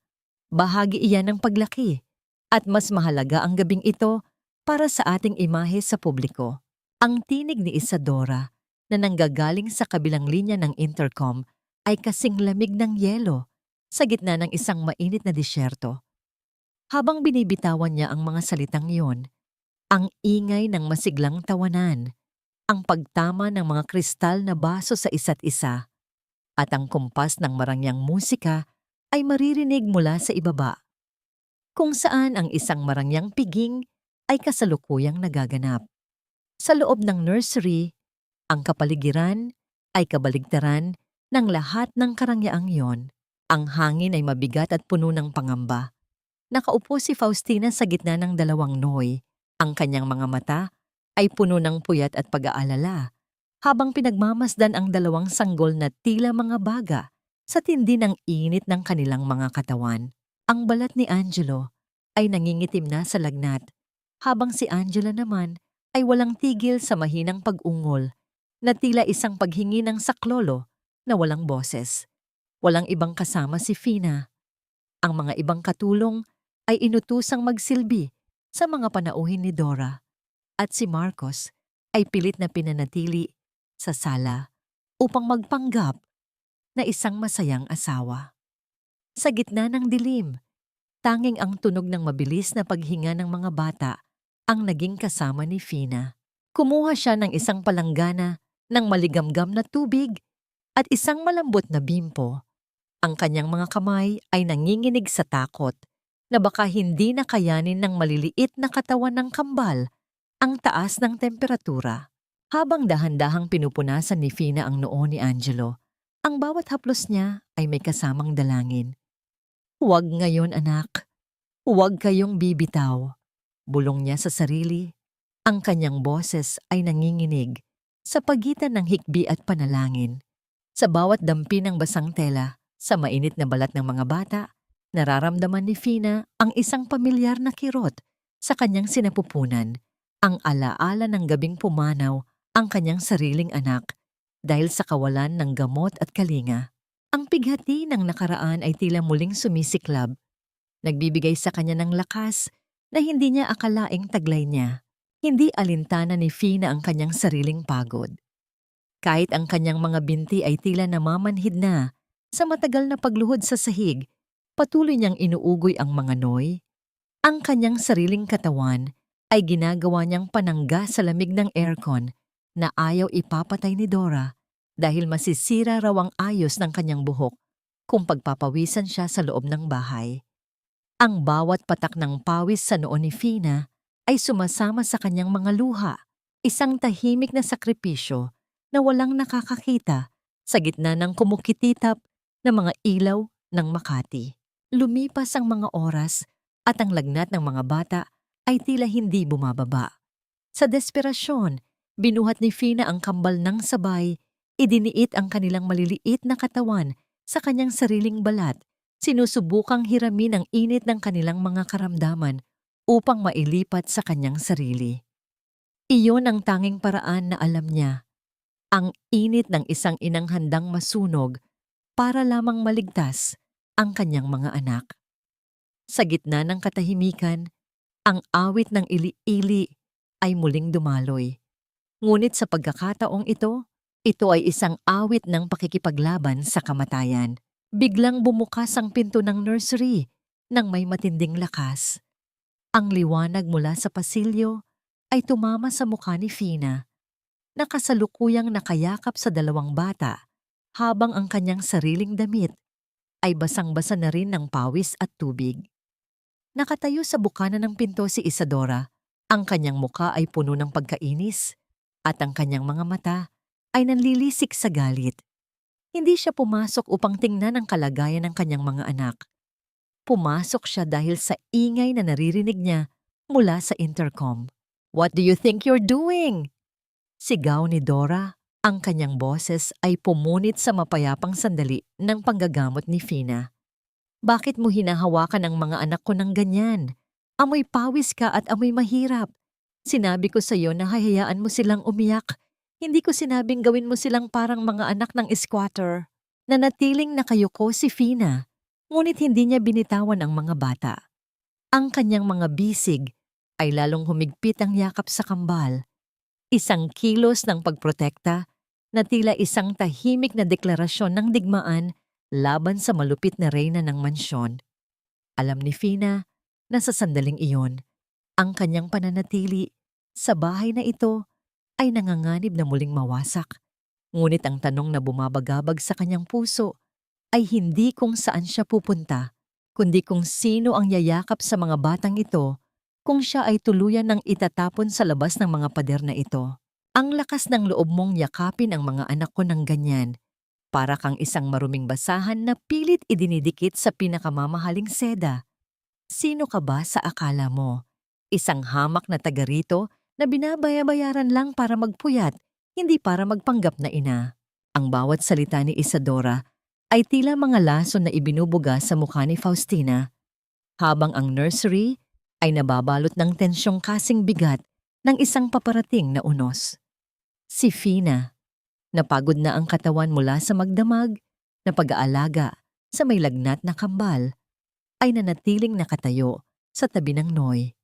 Bahagi iyan ng paglaki at mas mahalaga ang gabing ito para sa ating imahe sa publiko. Ang tinig ni Isadora na nanggagaling sa kabilang linya ng intercom ay kasing lamig ng yelo sa gitna ng isang mainit na disyerto. Habang binibitawan niya ang mga salitang iyon, ang ingay ng masiglang tawanan, ang pagtama ng mga kristal na baso sa isa't isa, at ang kumpas ng marangyang musika ay maririnig mula sa ibaba, kung saan ang isang marangyang piging ay kasalukuyang nagaganap. Sa loob ng nursery, ang kapaligiran ay kabaligtaran ng lahat ng karangyaang iyon. Ang hangin ay mabigat at puno ng pangamba. Nakaupo si Faustina sa gitna ng dalawang noy. Ang kanyang mga mata ay puno ng puyat at pag-aalala, habang pinagmamasdan ang dalawang sanggol na tila mga baga sa tindi ng init ng kanilang mga katawan. Ang balat ni Angelo ay nangingitim na sa lagnat, habang si Angela naman ay walang tigil sa mahinang pag-ungol na tila isang paghingi ng saklolo na walang boses. Walang ibang kasama si Fina. Ang mga ibang katulong ay inutusang magsilbi sa mga panauhin ni Dora, at si Marcos ay pilit na pinanatili sa sala upang magpanggap na isang masayang asawa. Sa gitna ng dilim, tanging ang tunog ng mabilis na paghinga ng mga bata ang naging kasama ni Fina. Kumuha siya ng isang palanggana ng maligamgam na tubig at isang malambot na bimpo. Ang kanyang mga kamay ay nanginginig sa takot na baka hindi na kayanin ng maliliit na katawan ng kambal ang taas ng temperatura. Habang dahan-dahang pinupunasan ni Fina ang noo ni Angelo, ang bawat haplos niya ay may kasamang dalangin. "Huwag ngayon, anak. Huwag kayong bibitaw." Bulong niya sa sarili. Ang kanyang boses ay nanginginig sa pagitan ng hikbi at panalangin. Sa bawat dampi ng basang tela, sa mainit na balat ng mga bata, nararamdaman ni Fina ang isang pamilyar na kirot sa kanyang sinapupunan, ang alaala ng gabing pumanaw ang kanyang sariling anak dahil sa kawalan ng gamot at kalinga. Ang pighati ng nakaraan ay tila muling sumisiklab, nagbibigay sa kanya ng lakas na hindi niya akalaing taglay niya. Hindi alintana ni Fina ang kanyang sariling pagod. Kahit ang kanyang mga binti ay tila namamanhid na sa matagal na pagluhod sa sahig, patuloy niyang inuugoy ang mga noy. Ang kanyang sariling katawan ay ginagawa niyang panangga sa lamig ng aircon na ayaw ipapatay ni Dora dahil masisira raw ang ayos ng kanyang buhok kung pagpapawisan siya sa loob ng bahay. Ang bawat patak ng pawis sa noo ni Fina ay sumasama sa kanyang mga luha, isang tahimik na sakripisyo na walang nakakakita sa gitna ng kumukititap na mga ilaw ng Makati. Lumipas ang mga oras at ang lagnat ng mga bata ay tila hindi bumababa. Sa desperasyon, binuhat ni Fina ang kambal ng sabay, idiniit ang kanilang maliliit na katawan sa kanyang sariling balat, sinusubukang hiramin ang init ng kanilang mga karamdaman upang mailipat sa kanyang sarili. Iyon ang tanging paraan na alam niya, ang init ng isang inang handang masunog para lamang maligtas ang kanyang mga anak. Sa gitna ng katahimikan, ang awit ng ili-ili ay muling dumaloy. Ngunit sa pagkakataong ito ay isang awit ng pakikipaglaban sa kamatayan. Biglang bumukas ang pinto ng nursery nang may matinding lakas. Ang liwanag mula sa pasilyo ay tumama sa mukha ni Fina, na kasalukuyang nakayakap sa dalawang bata habang ang kanyang sariling damit ay basang-basa na rin ng pawis at tubig. Nakatayo sa bukana ng pinto si Isadora. Ang kanyang muka ay puno ng pagkainis at ang kanyang mga mata ay nanlilisik sa galit. Hindi siya pumasok upang tingnan ang kalagayan ng kanyang mga anak. Pumasok siya dahil sa ingay na naririnig niya mula sa intercom. "What do you think you're doing?" Sigaw ni Dora. Ang kanyang boses ay pumunit sa mapayapang sandali ng panggagamot ni Fina. "Bakit mo hinahawakan ang mga anak ko ng ganyan? Amoy pawis ka at amoy mahirap. Sinabi ko sa iyo na hahayaan mo silang umiyak. Hindi ko sinabing gawin mo silang parang mga anak ng squatter." Nanatiling nakayuko si Fina, ngunit hindi niya binitawan ang mga bata. Ang kanyang mga bisig ay lalong humigpit ang yakap sa kambal. Isang kilos ng pagprotekta na tila isang tahimik na deklarasyon ng digmaan laban sa malupit na reyna ng mansyon. Alam ni Fina na sa sandaling iyon, ang kanyang pananatili sa bahay na ito ay nanganganib na muling mawasak. Ngunit ang tanong na bumabagabag sa kanyang puso ay hindi kung saan siya pupunta, kundi kung sino ang yayakap sa mga batang ito kung siya ay tuluyan ng itatapon sa labas ng mga pader na ito. Ang lakas ng loob mong yakapin ang mga anak ko ng ganyan, para kang isang maruming basahan na pilit idinidikit sa pinakamamahaling seda. Sino ka ba sa akala mo? Isang hamak na taga rito na binabayaran lang para magpuyat, hindi para magpanggap na ina. Ang bawat salita ni Isadora ay tila mga lason na ibinubuga sa mukha ni Faustina, habang ang nursery ay nababalot ng tensyong kasing bigat ng isang paparating na unos. Si Fina, napagod na ang katawan mula sa magdamag na pag-aalaga sa may lagnat na kambal, ay nanatiling nakatayo sa tabi ng Noy.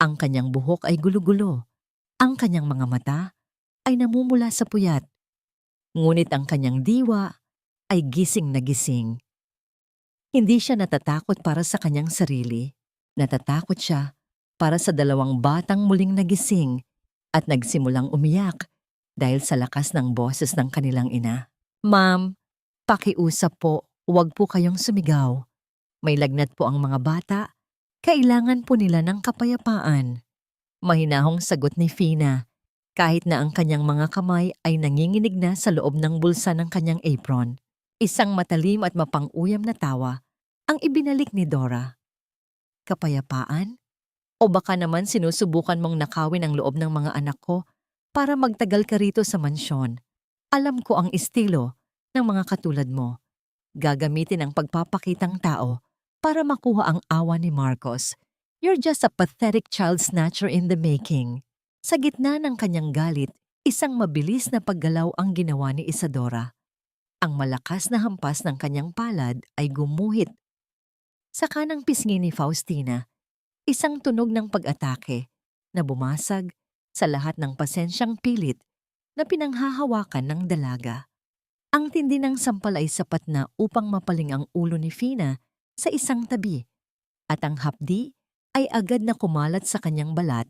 Ang kanyang buhok ay gulo-gulo, ang kanyang mga mata ay namumula sa puyat, ngunit ang kanyang diwa ay gising na gising. Hindi siya natatakot para sa kanyang sarili, natatakot siya para sa dalawang batang muling nagising at nagsimulang umiyak dahil sa lakas ng boses ng kanilang ina. "Ma'am, pakiusap po, huwag po kayong sumigaw. May lagnat po ang mga bata. Kailangan po nila ng kapayapaan. Mahinahong sagot ni Fina, kahit na ang kanyang mga kamay ay nanginginig na sa loob ng bulsa ng kanyang apron. Isang matalim at mapang-uyam na tawa ang ibinalik ni Dora. Kapayapaan? O baka naman sinusubukan mong nakawin ang loob ng mga anak ko para magtagal ka rito sa mansyon. Alam ko ang estilo ng mga katulad mo. Gagamitin ang pagpapakitang tao para makuha ang awa ni Marcos. You're just a pathetic child snatcher in the making. Sa gitna ng kanyang galit, isang mabilis na paggalaw ang ginawa ni Isadora. Ang malakas na hampas ng kanyang palad ay gumuhit sa kanang pisngi ni Faustina, isang tunog ng pag-atake na bumasag sa lahat ng pasensyang pilit na pinanghahawakan ng dalaga. Ang tindi ng sampal ay sapat na upang mapaling ang ulo ni Fina sa isang tabi at ang hapdi ay agad na kumalat sa kanyang balat,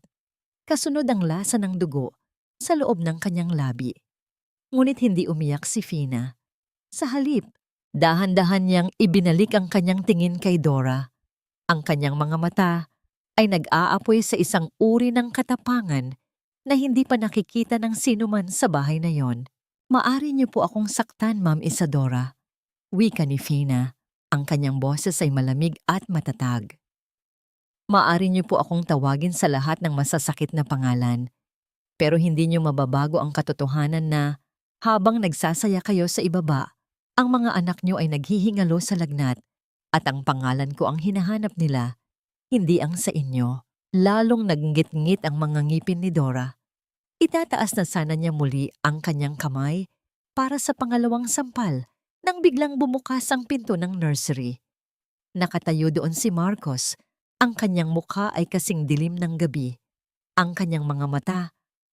kasunod ang lasa ng dugo sa loob ng kanyang labi. Ngunit hindi umiyak si Fina. Sa halip, dahan-dahan niyang ibinalik ang kanyang tingin kay Dora. Ang kanyang mga mata ay nag-aapoy sa isang uri ng katapangan na hindi pa nakikita ng sinuman sa bahay na yon. Maari niyo po akong saktan, Ma'am Isadora. Wika ni Fina. Ang kanyang boses ay malamig at matatag. Maari niyo po akong tawagin sa lahat ng masasakit na pangalan. Pero hindi niyo mababago ang katotohanan na habang nagsasaya kayo sa ibaba, ang mga anak niyo ay naghihingalo sa lagnat at ang pangalan ko ang hinahanap nila, hindi ang sa inyo. Lalong naggit-ngit ang mga ngipin ni Dora. Itataas na sana niya muli ang kanyang kamay para sa pangalawang sampal nang biglang bumukas ang pinto ng nursery. Nakatayo doon si Marcos. Ang kanyang mukha ay kasing dilim ng gabi. Ang kanyang mga mata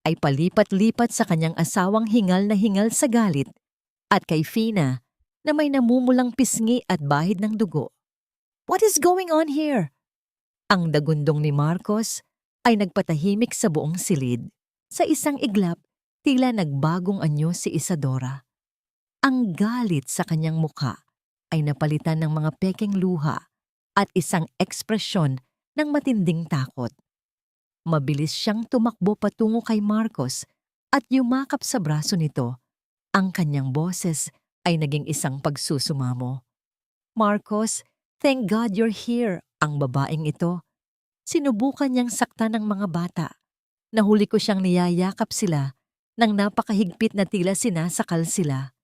ay palipat-lipat sa kanyang asawang hingal na hingal sa galit at kay Fina na may namumulang pisngi at bahid ng dugo. What is going on here? Ang dagundong ni Marcos ay nagpatahimik sa buong silid. Sa isang iglap, tila nagbagong anyo si Isadora. Ang galit sa kanyang mukha ay napalitan ng mga pekeng luha at isang ekspresyon ng matinding takot. Mabilis siyang tumakbo patungo kay Marcos at yumakap sa braso nito. Ang kanyang boses ay naging isang pagsusumamo. Marcos, thank God you're here. Ang babaeng ito. Sinubukan niyang saktan ng mga bata. Nahuli ko siyang niyayakap sila nang napakahigpit na tila sinasakal sila.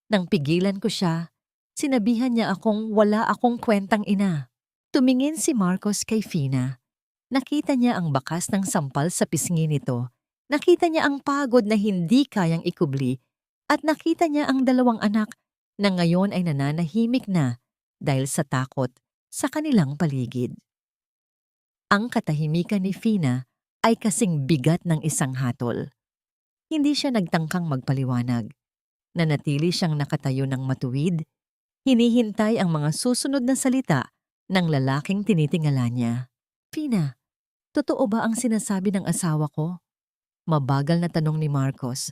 Nang pigilan ko siya, sinabihan niya akong wala akong kwentang ina. Tumingin si Marcos kay Fina. Nakita niya ang bakas ng sampal sa pisngi nito. Nakita niya ang pagod na hindi kayang ikubli at nakita niya ang dalawang anak na ngayon ay nananahimik na dahil sa takot sa kanilang paligid. Ang katahimikan ni Fina ay kasing bigat ng isang hatol. Hindi siya nagtangkang magpaliwanag. Nanatili siyang nakatayo ng matuwid, hinihintay ang mga susunod na salita ng lalaking tinitingala niya. Fina, totoo ba ang sinasabi ng asawa ko? Mabagal na tanong ni Marcos.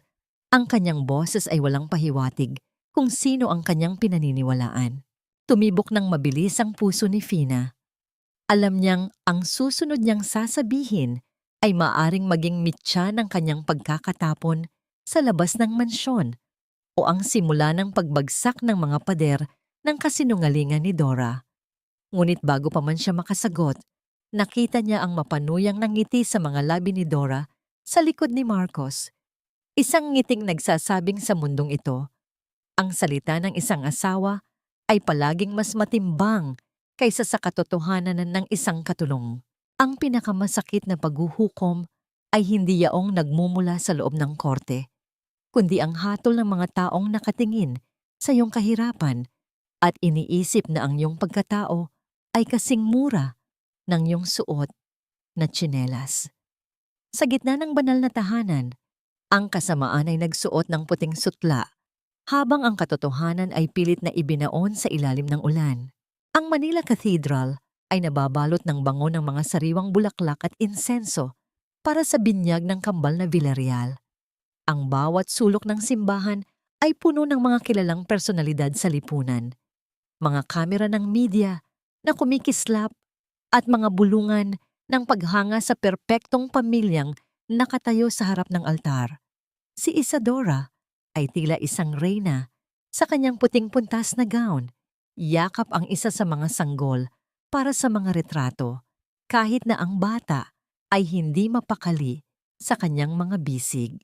Ang kanyang boses ay walang pahiwatig kung sino ang kanyang pinaniniwalaan. Tumibok ng mabilis ang puso ni Fina. Alam niyang ang susunod niyang sasabihin ay maaring maging mitya ng kanyang pagkakatapon sa labas ng mansyon o ang simula ng pagbagsak ng mga pader ng kasinungalingan ni Dora. Ngunit bago pa man siya makasagot, nakita niya ang mapanuyang ngiti sa mga labi ni Dora sa likod ni Marcos. Isang ngiting nagsasabing sa mundong ito, ang salita ng isang asawa ay palaging mas matimbang kaysa sa katotohanan ng isang katulong. Ang pinakamasakit na paghuhukom ay hindi yaong nagmumula sa loob ng korte, kundi ang hatol ng mga taong nakatingin sa iyong kahirapan at iniisip na ang iyong pagkatao ay kasing mura ng iyong suot na tsinelas. Sa gitna ng banal na tahanan, ang kasamaan ay nagsuot ng puting sutla habang ang katotohanan ay pilit na ibinaon sa ilalim ng ulan. Ang Manila Cathedral ay nababalot ng bango ng mga sariwang bulaklak at insenso para sa binyag ng kambal na Villarreal. Ang bawat sulok ng simbahan ay puno ng mga kilalang personalidad sa lipunan. Mga kamera ng media na kumikislap at mga bulungan ng paghanga sa perpektong pamilyang nakatayo sa harap ng altar. Si Isadora ay tila isang reyna sa kanyang puting puntas na gown. Yakap ang isa sa mga sanggol para sa mga retrato, kahit na ang bata ay hindi mapakali sa kanyang mga bisig.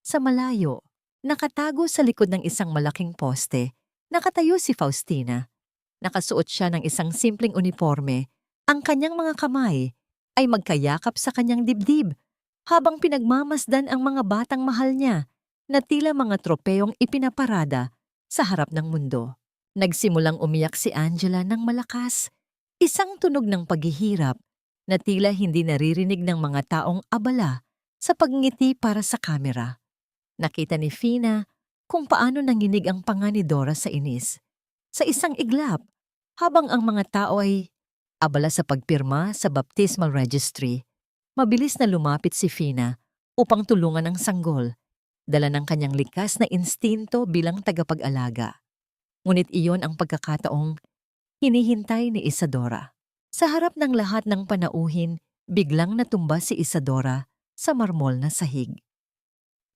Sa malayo, nakatago sa likod ng isang malaking poste, nakatayo si Faustina. Nakasuot siya ng isang simpleng uniforme. Ang kanyang mga kamay ay magkayakap sa kanyang dibdib habang pinagmamasdan ang mga batang mahal niya na tila mga tropeyong ipinaparada sa harap ng mundo. Nagsimulang umiyak si Angela ng malakas, isang tunog ng paghihirap na tila hindi naririnig ng mga taong abala sa pagngiti para sa kamera. Nakita ni Fina kung paano nanginig ang panga ni Dora sa inis. Sa isang iglap, habang ang mga tao ay abala sa pagpirma sa baptismal registry, mabilis na lumapit si Fina upang tulungan ang sanggol, dala ng kanyang likas na instinto bilang tagapag-alaga. Ngunit iyon ang pagkakataong hinihintay ni Isadora. Sa harap ng lahat ng panauhin, biglang natumba si Isadora sa marmol na sahig.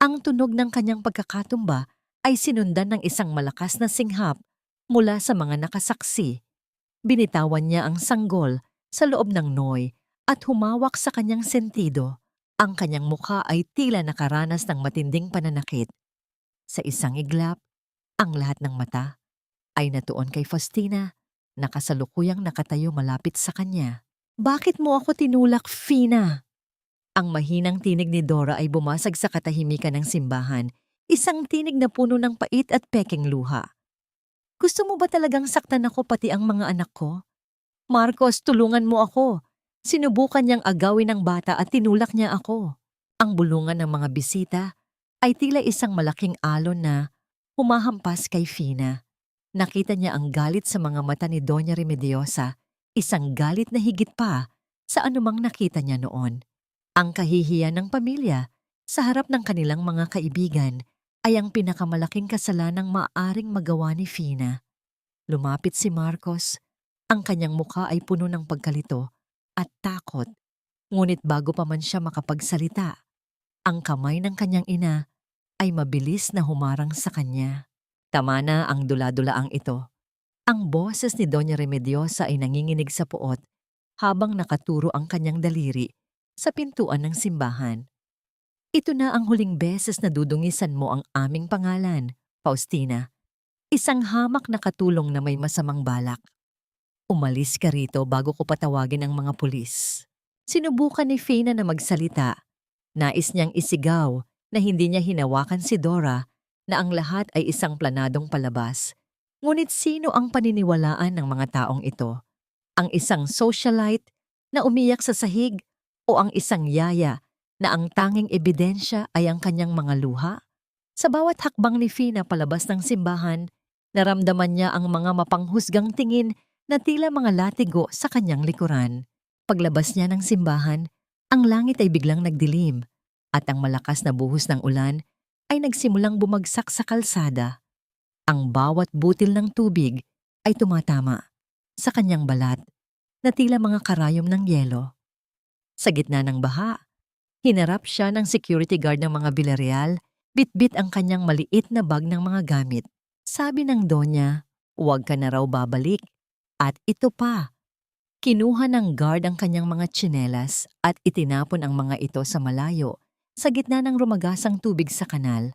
Ang tunog ng kanyang pagkakatumba ay sinundan ng isang malakas na singhap mula sa mga nakasaksi. Binitawan niya ang sanggol sa loob ng noy at humawak sa kanyang sentido. Ang kanyang mukha ay tila nakaranas ng matinding pananakit. Sa isang iglap, ang lahat ng mata ay natuon kay Faustina, na kasalukuyang nakatayo malapit sa kanya. "Bakit mo ako tinulak, Fina?" Ang mahinang tinig ni Dora ay bumasag sa katahimikan ng simbahan, isang tinig na puno ng pait at pekeng luha. "Gusto mo ba talagang saktan ako pati ang mga anak ko? Marcos, tulungan mo ako." Sinubukan niyang agawin ng bata at tinulak niya ako. Ang bulungan ng mga bisita ay tila isang malaking alon na humahampas kay Fina. Nakita niya ang galit sa mga mata ni Doña Remediosa, isang galit na higit pa sa anumang nakita niya noon. Ang kahihiyan ng pamilya sa harap ng kanilang mga kaibigan ay ang pinakamalaking kasalanang maaaring magawa ni Fina. Lumapit si Marcos. Ang kanyang mukha ay puno ng pagkalito at takot. Ngunit bago pa man siya makapagsalita, ang kamay ng kanyang ina ay mabilis na humarang sa kanya. Tama na ang dula-dulaang ito. Ang boses ni Doña Remediosa ay nanginginig sa puot habang nakaturo ang kanyang daliri sa pintuan ng simbahan. "Ito na ang huling beses na dudungisan mo ang aming pangalan, Faustina. Isang hamak na katulong na may masamang balak. Umalis ka rito bago ko patawagin ang mga pulis." Sinubukan ni Fina na magsalita. Nais niyang isigaw na hindi niya hinawakan si Dora, na ang lahat ay isang planadong palabas. Ngunit sino ang paniniwalaan ng mga taong ito? Ang isang socialite na umiyak sa sahig o ang isang yaya na ang tanging ebidensya ay ang kanyang mga luha? Sa bawat hakbang ni Fina palabas ng simbahan, naramdaman niya ang mga mapanghusgang tingin na tila mga latigo sa kanyang likuran. Paglabas niya ng simbahan, ang langit ay biglang nagdilim at ang malakas na buhos ng ulan ay nagsimulang bumagsak sa kalsada. Ang bawat butil ng tubig ay tumatama sa kanyang balat na tila mga karayom ng yelo. Sa gitna ng baha, hinarap siya ng security guard ng mga Villarreal, bitbit ang kanyang maliit na bag ng mga gamit. Sabi ng donya, "Huwag ka na raw babalik." At ito pa, kinuha ng guard ang kanyang mga tsinelas at itinapon ang mga ito sa malayo sa gitna ng rumagasang tubig sa kanal.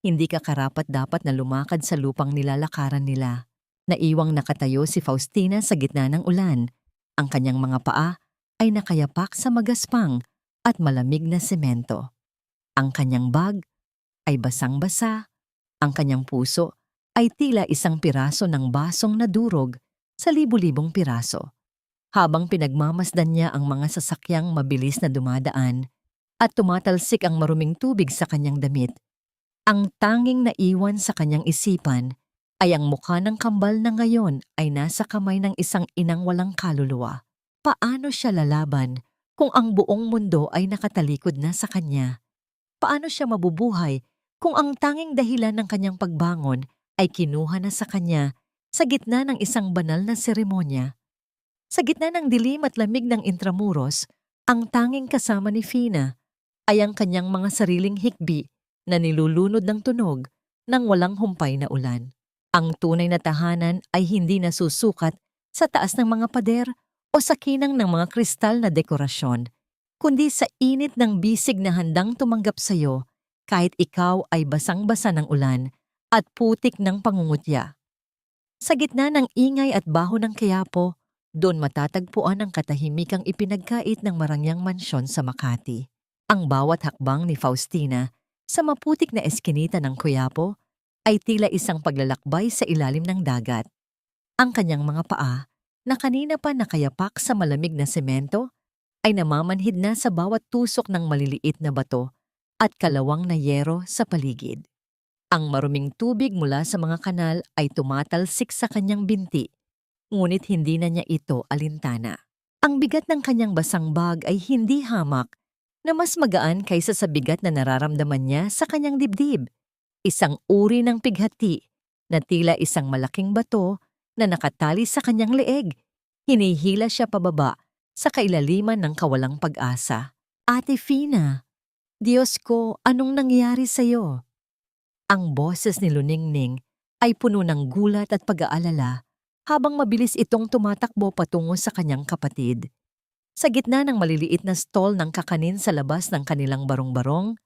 Hindi ka karapat-dapat na lumakad sa lupang nilalakaran nila. Naiwang nakatayo si Faustina sa gitna ng ulan. Ang kanyang mga paa ay nakayapak sa magaspang at malamig na semento. Ang kanyang bag ay basang-basa. Ang kanyang puso ay tila isang piraso ng basong nadurog sa libu-libong piraso. Habang pinagmamasdan niya ang mga sasakyang mabilis na dumadaan at tumatalsik ang maruming tubig sa kanyang damit, ang tanging naiwan sa kanyang isipan ay ang mukha ng kambal na ngayon ay nasa kamay ng isang inang walang kaluluwa. Paano siya lalaban kung ang buong mundo ay nakatalikod na sa kanya? Paano siya mabubuhay kung ang tanging dahilan ng kanyang pagbangon ay kinuha na sa kanya Sa gitna ng isang banal na seremonya, sa gitna ng dilim at lamig ng Intramuros, ang tanging kasama ni Fina ay ang kanyang mga sariling hikbi na nilulunod ng tunog ng walang humpay na ulan. Ang tunay na tahanan ay hindi nasusukat sa taas ng mga pader o sa kinang ng mga kristal na dekorasyon, kundi sa init ng bisig na handang tumanggap sa iyo kahit ikaw ay basang-basa ng ulan at putik ng pangungutya. Sa gitna ng ingay at baho ng Quiapo, doon matatagpuan ang katahimikang ipinagkait ng marangyang mansyon sa Makati. Ang bawat hakbang ni Faustina sa maputik na eskinita ng Quiapo ay tila isang paglalakbay sa ilalim ng dagat. Ang kanyang mga paa, na kanina pa nakayapak sa malamig na semento, ay namamanhid na sa bawat tusok ng maliliit na bato at kalawang na yero sa paligid. Ang maruming tubig mula sa mga kanal ay tumatalsik sa kanyang binti, ngunit hindi na niya ito alintana. Ang bigat ng kanyang basang bag ay hindi hamak na mas magaan kaysa sa bigat na nararamdaman niya sa kanyang dibdib. Isang uri ng pighati na tila isang malaking bato na nakatali sa kanyang leeg. Hinihila siya pababa sa kailaliman ng kawalang pag-asa. Ate Fina, Diyos ko, anong nangyari sa'yo? Ang boses ni Luningning ay puno ng gulat at pag-aalala habang mabilis itong tumatakbo patungo sa kanyang kapatid. Sa gitna ng maliliit na stall ng kakanin sa labas ng kanilang barong-barong,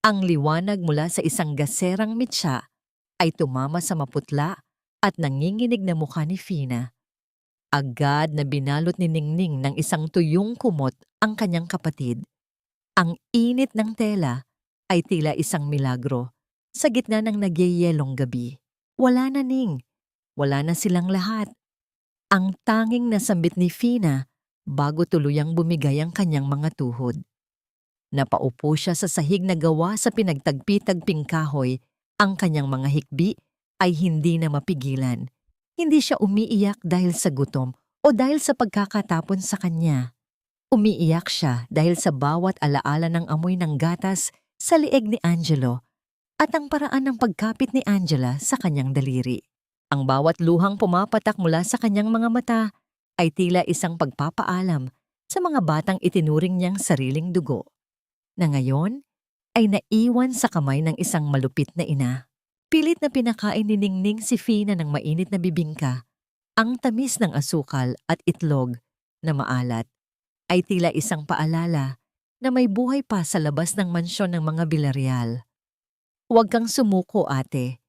ang liwanag mula sa isang gaserang mitsa ay tumama sa maputla at nanginginig na mukha ni Fina. Agad na binalot ni Ningning ng isang tuyong kumot ang kanyang kapatid. Ang init ng tela ay tila isang milagro sa gitna ng nagyayelong gabi. Wala na, Ning. Wala na silang lahat. Ang tanging nasambit ni Fina bago tuluyang bumigay ang kanyang mga tuhod. Napaupo siya sa sahig na gawa sa pinagtagpi-tagping kahoy. Ang kanyang mga hikbi ay hindi na mapigilan. Hindi siya umiiyak dahil sa gutom o dahil sa pagkakatapon sa kanya. Umiiyak siya dahil sa bawat alaala ng amoy ng gatas sa lieg ni Angelo at ang paraan ng pagkapit ni Angela sa kanyang daliri. Ang bawat luhang pumapatak mula sa kanyang mga mata ay tila isang pagpapaalam sa mga batang itinuring niyang sariling dugo, na ngayon ay naiwan sa kamay ng isang malupit na ina. Pilit na pinakain ni Ningning si Fina ng mainit na bibingka. Ang tamis ng asukal at itlog na maalat ay tila isang paalala na may buhay pa sa labas ng mansyon ng mga Villarreal. Huwag kang sumuko, ate.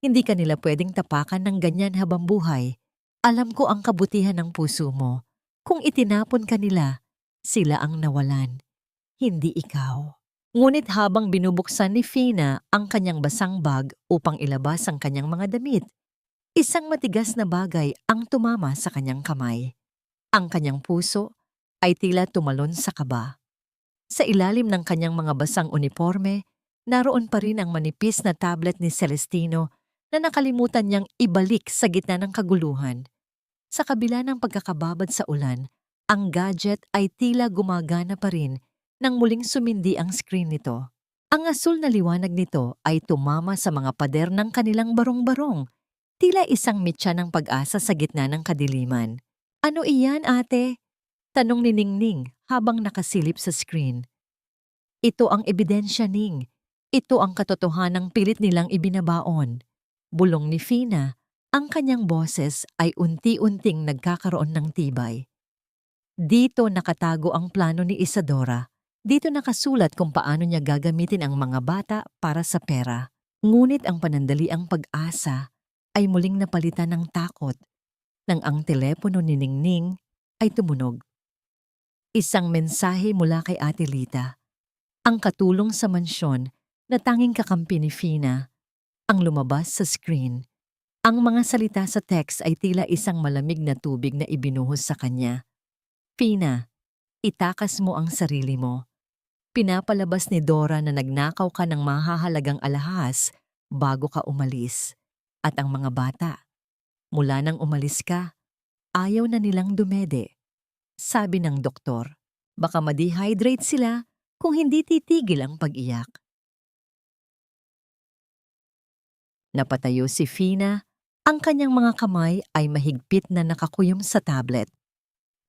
Hindi ka nila pwedeng tapakan ng ganyan habang buhay. Alam ko ang kabutihan ng puso mo. Kung itinapon ka nila, sila ang nawalan, hindi ikaw. Ngunit habang binubuksan ni Fina ang kanyang basang bag upang ilabas ang kanyang mga damit, isang matigas na bagay ang tumama sa kanyang kamay. Ang kanyang puso ay tila tumalon sa kaba. Sa ilalim ng kanyang mga basang uniforme, naroon pa rin ang manipis na tablet ni Celestino na nakalimutan niyang ibalik sa gitna ng kaguluhan. Sa kabila ng pagkakababad sa ulan, ang gadget ay tila gumagana pa rin nang muling sumindi ang screen nito. Ang asul na liwanag nito ay tumama sa mga pader ng kanilang barong-barong, tila isang mitya ng pag-asa sa gitna ng kadiliman. Ano iyan, ate? Tanong ni Ningning habang nakasilip sa screen. Ito ang ebidensya, Ning. Ito ang katotohanang pilit nilang ibinabaon. Bulong ni Fina, ang kanyang boses ay unti-unting nagkakaroon ng tibay. Dito nakatago ang plano ni Isadora. Dito nakasulat kung paano niya gagamitin ang mga bata para sa pera. Ngunit ang panandaliang pag-asa ay muling napalitan ng takot nang ang telepono ni Ningning ay tumunog. Isang mensahe mula kay Ate Lita, ang katulong sa mansyon na tanging kakampi ni Fina, ang lumabas sa screen. Ang mga salita sa text ay tila isang malamig na tubig na ibinuhos sa kanya. Fina, itakas mo ang sarili mo. Pinapalabas ni Dora na nagnakaw ka ng mahahalagang alahas bago ka umalis. At ang mga bata, mula nang umalis ka, ayaw na nilang dumede. Sabi ng doktor, baka ma-dehydrate sila kung hindi titigil ang pag-iyak. Napatayo si Fina Ang kanyang mga kamay ay mahigpit na nakakuyom sa tablet.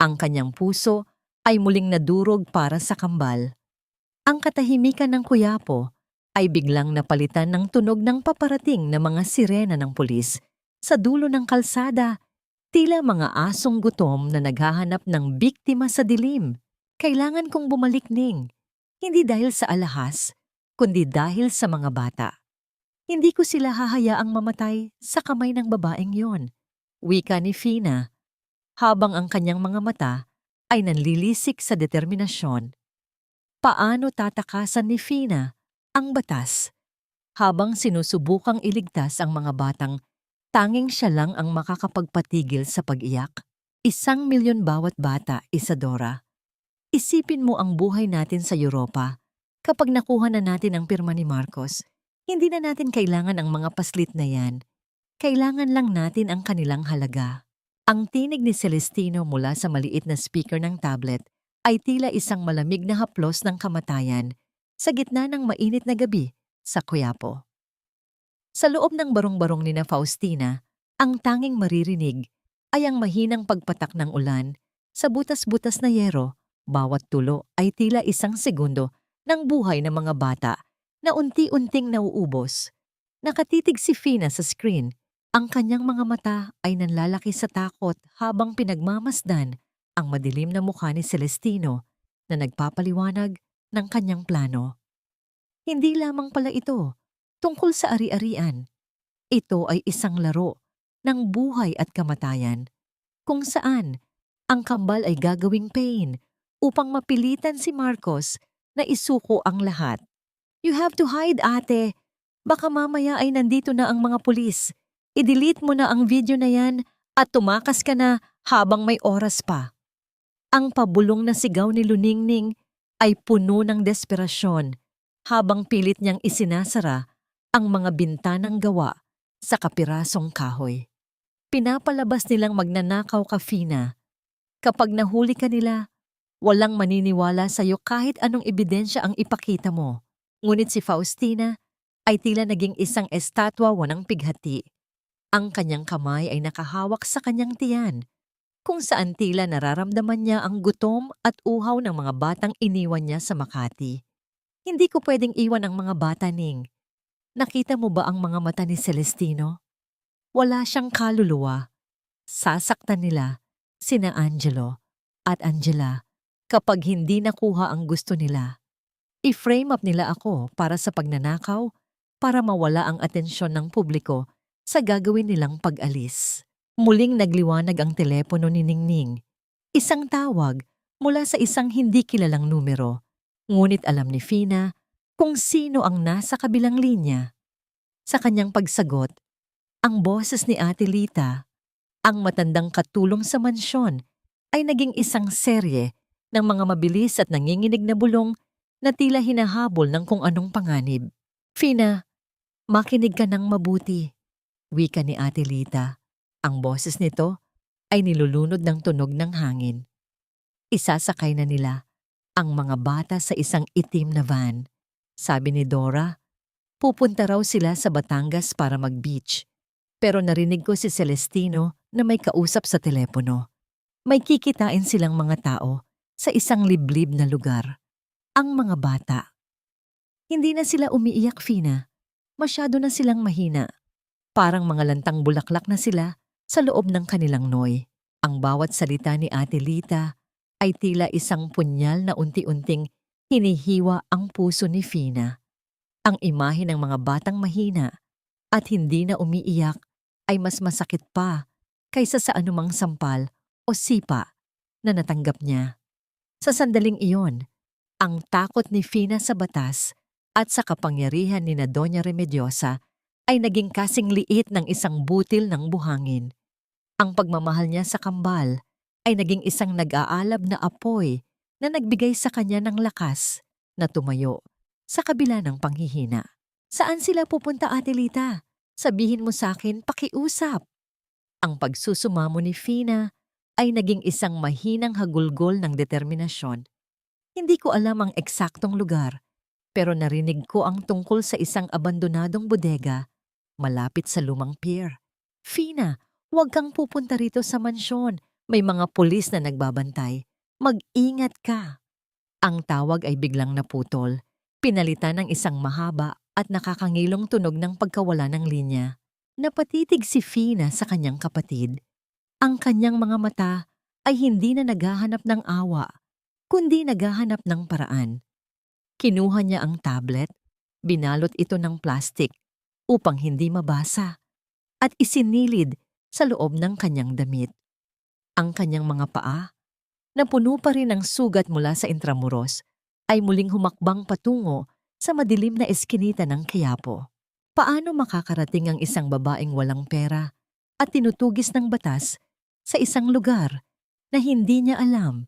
Ang kanyang puso ay muling nadurog para sa kambal. Ang katahimikan ng kuyapo ay biglang napalitan ng tunog ng paparating na mga sirena ng pulis sa dulo ng kalsada, tila mga asong gutom na naghahanap ng biktima sa dilim. Kailangan kong bumalik, Ning. Hindi dahil sa alahas, kundi dahil sa mga bata. Hindi ko sila hahayaang mamatay sa kamay ng babaeng yon. Wika ni Fina, habang ang kanyang mga mata ay nanlilisik sa determinasyon. Paano tatakasan ni Fina ang batas habang sinusubukang iligtas ang mga batang tanging siya lang ang makakapagpatigil sa pag-iyak? 1,000,000 bawat bata, Isadora. Isipin mo ang buhay natin sa Europa. Kapag nakuha na natin ang pirma ni Marcos, hindi na natin kailangan ang mga paslit na yan. Kailangan lang natin ang kanilang halaga. Ang tinig ni Celestino mula sa maliit na speaker ng tablet ay tila isang malamig na haplos ng kamatayan sa gitna ng mainit na gabi sa Quiapo. Sa loob ng barong-barong ni na Faustina, ang tanging maririnig ay ang mahinang pagpatak ng ulan sa butas-butas na yero. Bawat tulo ay tila isang segundo ng buhay ng mga bata na unti-unting nauubos. Nakatitig si Fina sa screen. Ang kanyang mga mata ay nanlalaki sa takot habang pinagmamasdan ang madilim na mukha ni Celestino na nagpapaliwanag ng kanyang plano. Hindi lamang pala ito tungkol sa ari-arian. Ito ay isang laro ng buhay at kamatayan kung saan ang kambal ay gagawing pain upang mapilitan si Marcos na isuko ang lahat. You have to hide, ate. Baka mamaya ay nandito na ang mga pulis. I-delete mo na ang video na yan at tumakas ka na habang may oras pa. Ang pabulong na sigaw ni Luningning ay puno ng desperasyon habang pilit niyang isinasara ang mga bintanang gawa sa kapirasong kahoy. Pinapalabas nilang magnanakaw ka, Fina. Kapag nahuli ka nila, walang maniniwala sa'yo kahit anong ebidensya ang ipakita mo. Ngunit si Faustina ay tila naging isang estatwa walang pighati. Ang kanyang kamay ay nakahawak sa kanyang tiyan, kung saan tila nararamdaman niya ang gutom at uhaw ng mga batang iniwan niya sa Makati. Hindi ko pwedeng iwan ang mga bata, Ning. Nakita mo ba ang mga mata ni Celestino? Wala siyang kaluluwa. Sasaktan nila sina Angelo at Angela kapag hindi nakuha ang gusto nila. I-frame up nila ako para sa pagnanakaw para mawala ang atensyon ng publiko sa gagawin nilang pag-alis. Muling nagliwanag ang telepono ni Ningning. Isang tawag mula sa isang hindi kilalang numero. Ngunit alam ni Fina kung sino ang nasa kabilang linya. Sa kanyang pagsagot, ang boses ni Ate Lita, ang matandang katulong sa mansyon, ay naging isang serye ng mga mabilis at nanginginig na bulong na tila hinahabol ng kung anong panganib. Fina, makinig ka ng mabuti, wika ni Ate Lita. Ang boses nito ay nilulunod ng tunog ng hangin. Isasakay na nila ang mga bata sa isang itim na van. Sabi ni Dora, pupunta raw sila sa Batangas para mag-beach. Pero narinig ko si Celestino na may kausap sa telepono. May kikitain silang mga tao sa isang liblib na lugar. Ang mga bata. Hindi na sila umiiyak, Fina. Masyado na silang mahina. Parang mga lantang bulaklak na sila sa loob ng kanilang noy. Ang bawat salita ni Ate Lita ay tila isang punyal na unti-unting hinihiwa ang puso ni Fina. Ang imahe ng mga batang mahina at hindi na umiiyak ay mas masakit pa kaysa sa anumang sampal o sipa na natanggap niya. Sa sandaling iyon, ang takot ni Fina sa batas at sa kapangyarihan ni na Doña Remediosa ay naging kasing liit ng isang butil ng buhangin. Ang pagmamahal niya sa kambal ay naging isang nag-aalab na apoy na nagbigay sa kanya ng lakas na tumayo sa kabila ng panghihina. Saan sila pupunta, Ate Lita? Sabihin mo sa akin, pakiusap. Ang pagsusumamo ni Fina ay naging isang mahinang hagulgol ng determinasyon. Hindi ko alam ang eksaktong lugar, pero narinig ko ang tungkol sa isang abandonadong bodega malapit sa lumang pier. Fina, huwag kang pupunta rito sa mansyon. May mga pulis na nagbabantay. Mag-ingat ka. Ang tawag ay biglang naputol. Pinalitan ng isang mahaba at nakakangilong tunog ng pagkawala ng linya. Napatitig si Fina sa kanyang kapatid. Ang kanyang mga mata ay hindi na naghahanap ng awa, kundi naghahanap ng paraan. Kinuha niya ang tablet, binalot ito ng plastik upang hindi mabasa, at isinilid sa loob ng kanyang damit. Ang kanyang mga paa, na puno pa rin ng sugat mula sa intramuros, ay muling humakbang patungo sa madilim na eskinita ng Quiapo. Paano makakarating ang isang babaeng walang pera at tinutugis ng batas sa isang lugar na hindi niya alam,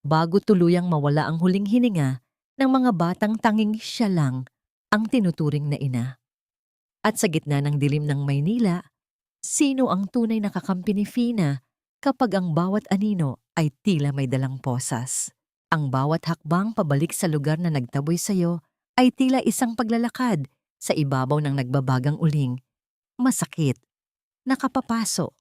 bago tuluyang mawala ang huling hininga ng mga batang tanging siya lang ang tinuturing na ina? At sa gitna ng dilim ng Maynila, sino ang tunay na kakampi ni Fina kapag ang bawat anino ay tila may dalang posas? Ang bawat hakbang pabalik sa lugar na nagtaboy sa'yo ay tila isang paglalakad sa ibabaw ng nagbabagang uling. Masakit, nakapapaso,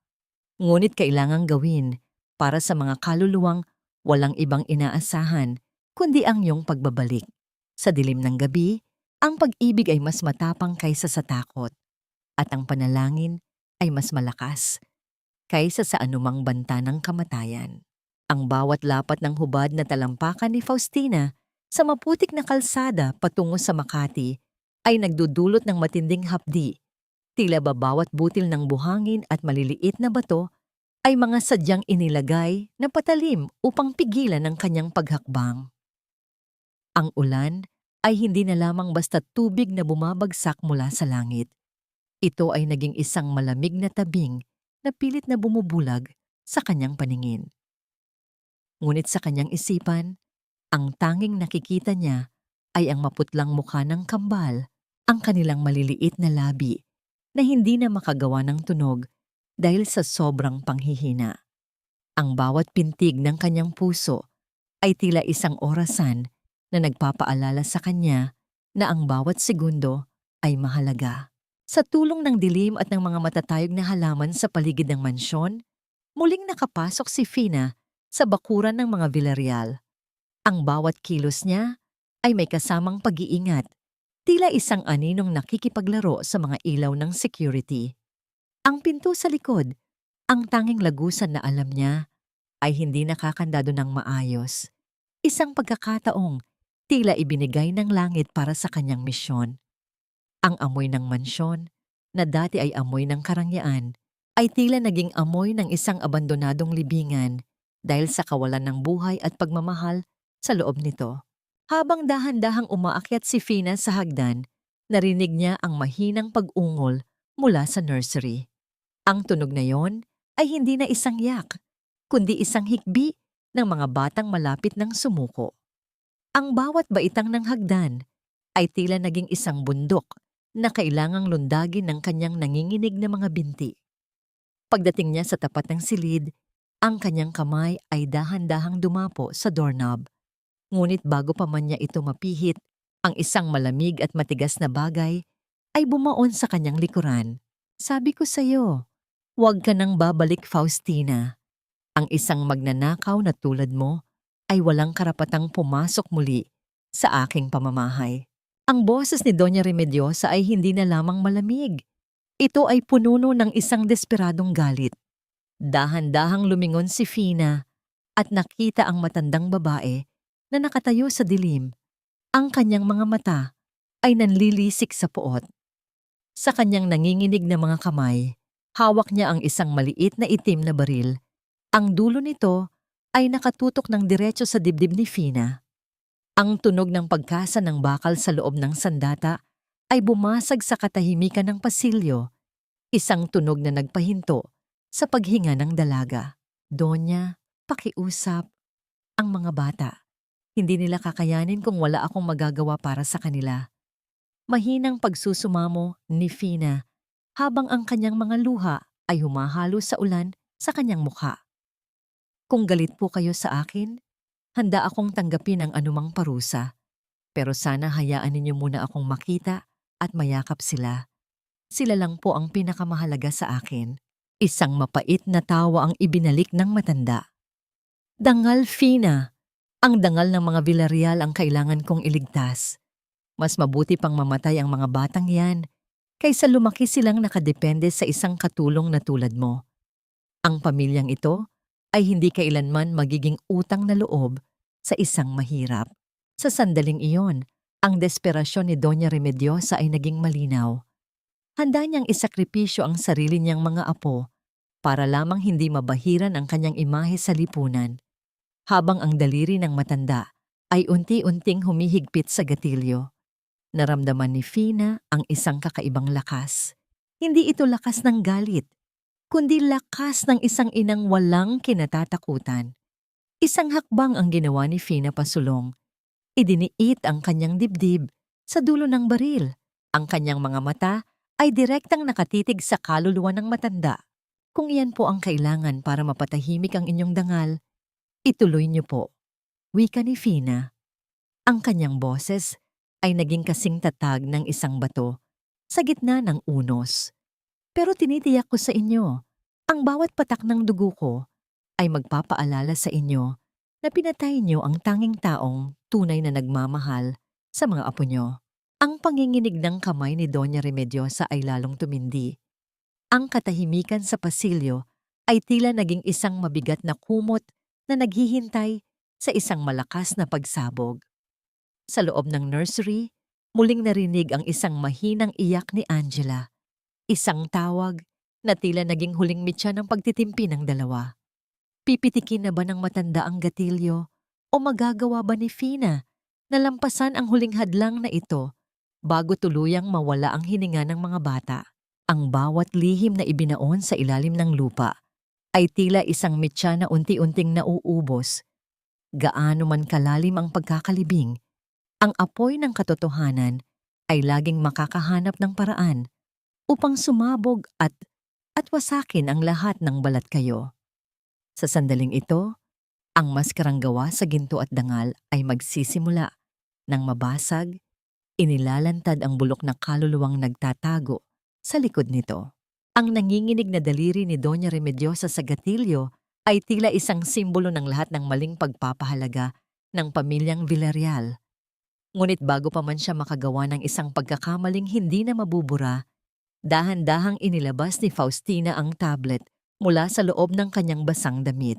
ngunit kailangang gawin para sa mga kaluluwang walang ibang inaasahan kundi ang iyong pagbabalik. Sa dilim ng gabi, ang pag-ibig ay mas matapang kaysa sa takot, at ang panalangin ay mas malakas kaysa sa anumang banta ng kamatayan. Ang bawat lapat ng hubad na talampakan ni Faustina sa maputik na kalsada patungo sa Makati ay nagdudulot ng matinding hapdi. Tila ba bawat butil ng buhangin at maliliit na bato ay mga sadyang inilagay na patalim upang pigilan ang kanyang paghakbang. Ang ulan ay hindi na lamang basta tubig na bumabagsak mula sa langit. Ito ay naging isang malamig na tabing na pilit na bumubulag sa kanyang paningin. Ngunit sa kanyang isipan, ang tanging nakikita niya ay ang maputlang mukha ng kambal, ang kanilang maliliit na labi na hindi na makagawa ng tunog dahil sa sobrang panghihina. Ang bawat pintig ng kanyang puso ay tila isang orasan na nagpapaalala sa kanya na ang bawat segundo ay mahalaga. Sa tulong ng dilim at ng mga matatayog na halaman sa paligid ng mansyon, muling nakapasok si Fina sa bakuran ng mga Villarreal. Ang bawat kilos niya ay may kasamang pag-iingat, tila isang aninong nakikipaglaro sa mga ilaw ng security. Ang pinto sa likod, ang tanging lagusan na alam niya, ay hindi nakakandado ng maayos. Isang pagkakataong tila ibinigay ng langit para sa kanyang misyon. Ang amoy ng mansyon, na dati ay amoy ng karangyaan, ay tila naging amoy ng isang abandonadong libingan dahil sa kawalan ng buhay at pagmamahal sa loob nito. Habang dahan-dahang umaakyat si Fina sa hagdan, narinig niya ang mahinang pag-ungol mula sa nursery. Ang tunog na yon ay hindi na isang yak, kundi isang hikbi ng mga batang malapit ng sumuko. Ang bawat baitang ng hagdan ay tila naging isang bundok na kailangang lundagin ng kanyang nanginginig na mga binti. Pagdating niya sa tapat ng silid, ang kanyang kamay ay dahan-dahang dumapo sa doorknob. Ngunit bago pa man niya ito mapihit, ang isang malamig at matigas na bagay ay bumaon sa kanyang likuran. Sabi ko sa'yo, huwag ka nang babalik, Faustina. Ang isang magnanakaw na tulad mo ay walang karapatang pumasok muli sa aking pamamahay. Ang boses ni Doña Remediosa ay hindi na lamang malamig. Ito ay pununo ng isang desperadong galit. Dahan-dahang lumingon si Fina at nakita ang matandang babae na nakatayo sa dilim. Ang kanyang mga mata ay nanlilisik sa puot. Sa kanyang nanginginig na mga kamay, hawak niya ang isang maliit na itim na baril. Ang dulo nito ay nakatutok ng diretso sa dibdib ni Fina. Ang tunog ng pagkasa ng bakal sa loob ng sandata ay bumasag sa katahimikan ng pasilyo, isang tunog na nagpahinto sa paghinga ng dalaga. Donya, pakiusap. Ang mga bata, hindi nila kakayanin kung wala akong magagawa para sa kanila. Mahinang pagsusumamo ni Fina habang ang kanyang mga luha ay humahalo sa ulan sa kanyang mukha. Kung galit po kayo sa akin, handa akong tanggapin ang anumang parusa. Pero sana hayaan ninyo muna akong makita at mayakap sila. Sila lang po ang pinakamahalaga sa akin. Isang mapait na tawa ang ibinalik ng matanda. Dangal, Fina. Ang dangal ng mga Villarreal ang kailangan kong iligtas. Mas mabuti pang mamatay ang mga batang yan kaysa lumaki silang nakadepende sa isang katulong na tulad mo. Ang pamilyang ito ay hindi kailanman magiging utang na loob sa isang mahirap. Sa sandaling iyon, ang desperasyon ni Doña Remediosa ay naging malinaw. Handa niyang isakripisyo ang sarili niyang mga apo para lamang hindi mabahiran ang kanyang imahe sa lipunan, habang ang daliri ng matanda ay unti-unting humihigpit sa gatilyo. Naramdaman ni Fina ang isang kakaibang lakas. Hindi ito lakas ng galit, kundi lakas ng isang inang walang kinatatakutan. Isang hakbang ang ginawa ni Fina pasulong. Idiniit ang kanyang dibdib sa dulo ng baril. Ang kanyang mga mata ay direktang nakatitig sa kaluluwa ng matanda. Kung iyan po ang kailangan para mapatahimik ang inyong dangal, ituloy niyo po. Wika ni Fina. Ang kanyang boses ay naging kasing tatag ng isang bato sa gitna ng unos. Pero tinitiyak ko sa inyo, ang bawat patak ng dugo ko ay magpapaalala sa inyo na pinatay niyo ang tanging taong tunay na nagmamahal sa mga apo niyo. Ang panginginig ng kamay ni Doña Remediosa ay lalong tumindi. Ang katahimikan sa pasilyo ay tila naging isang mabigat na kumot na naghihintay sa isang malakas na pagsabog. Sa loob ng nursery, muling narinig ang isang mahinang iyak ni Angela. Isang tawag na tila naging huling mitya ng pagtitimpi ng dalawa. Pipitikin na ba ng matanda ang gatilyo o magagawa ba ni Fina na lampasan ang huling hadlang na ito bago tuluyang mawala ang hininga ng mga bata? Ang bawat lihim na ibinaon sa ilalim ng lupa ay tila isang mitya na unti-unting nauubos. Gaano man kalalim ang pagkakalibing, ang apoy ng katotohanan ay laging makakahanap ng paraan upang sumabog at wasakin ang lahat ng balat kayo. Sa sandaling ito, ang maskarang gawa sa ginto at dangal ay magsisimula. Nang mabasag, inilalantad ang bulok na kaluluwang nagtatago sa likod nito. Ang nanginginig na daliri ni Doña Remediosa sa gatilyo ay tila isang simbolo ng lahat ng maling pagpapahalaga ng pamilyang Villarreal. Ngunit bago pa man siya makagawa ng isang pagkakamaling hindi na mabubura, dahan-dahang inilabas ni Faustina ang tablet mula sa loob ng kanyang basang damit.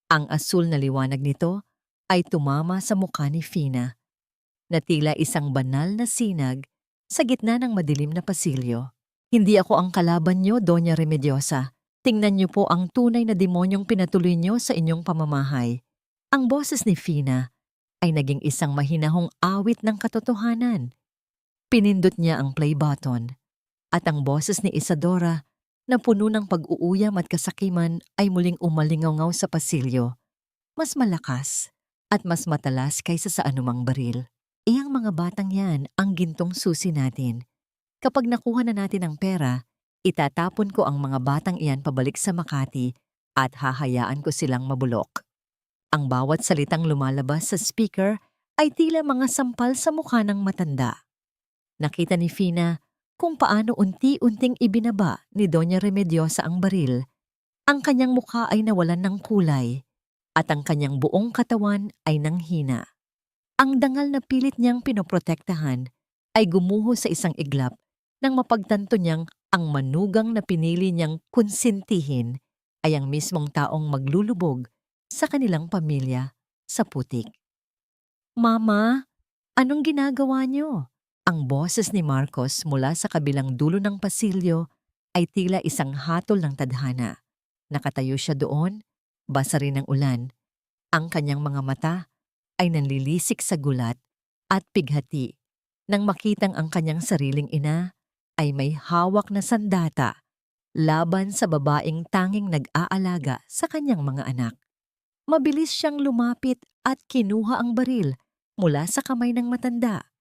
Ang asul na liwanag nito ay tumama sa mukha ni Fina, na tila isang banal na sinag sa gitna ng madilim na pasilyo. Hindi ako ang kalaban niyo, Doña Remediosa. Tingnan niyo po ang tunay na demonyong pinatuloy niyo sa inyong pamamahay. Ang boses ni Fina ay naging isang mahinahong awit ng katotohanan. Pinindot niya ang play button at ang boses ni Isadora na puno ng pag-uuyam at kasakiman ay muling umalingaw sa pasilyo. Mas malakas at mas matalas kaysa sa anumang baril. Iyang mga batang yan ang gintong susi natin. Kapag nakuha na natin ang pera, itatapon ko ang mga batang iyan pabalik sa Makati at hahayaan ko silang mabulok. Ang bawat salitang lumalabas sa speaker ay tila mga sampal sa mukha ng matanda. Nakita ni Fina kung paano unti-unting ibinaba ni Doña Remediosa ang baril. Ang kanyang mukha ay nawalan ng kulay at ang kanyang buong katawan ay nanghina. Ang dangal na pilit niyang pinoprotektahan ay gumuho sa isang iglap nang mapagtanto niyang ang manugang na pinili niyang konsintihin ay ang mismong taong maglulubog sa kanilang pamilya sa putik. Mama, anong ginagawa niyo? Ang boses ni Marcos mula sa kabilang dulo ng pasilyo ay tila isang hatol ng tadhana. Nakatayo siya doon, basa rin ng ulan. Ang kanyang mga mata ay nanlilisik sa gulat at pighati nang makitang ang kanyang sariling ina ay may hawak na sandata laban sa babaeng tanging nag-aalaga sa kanyang mga anak. Mabilis siyang lumapit at kinuha ang baril mula sa kamay ng matanda.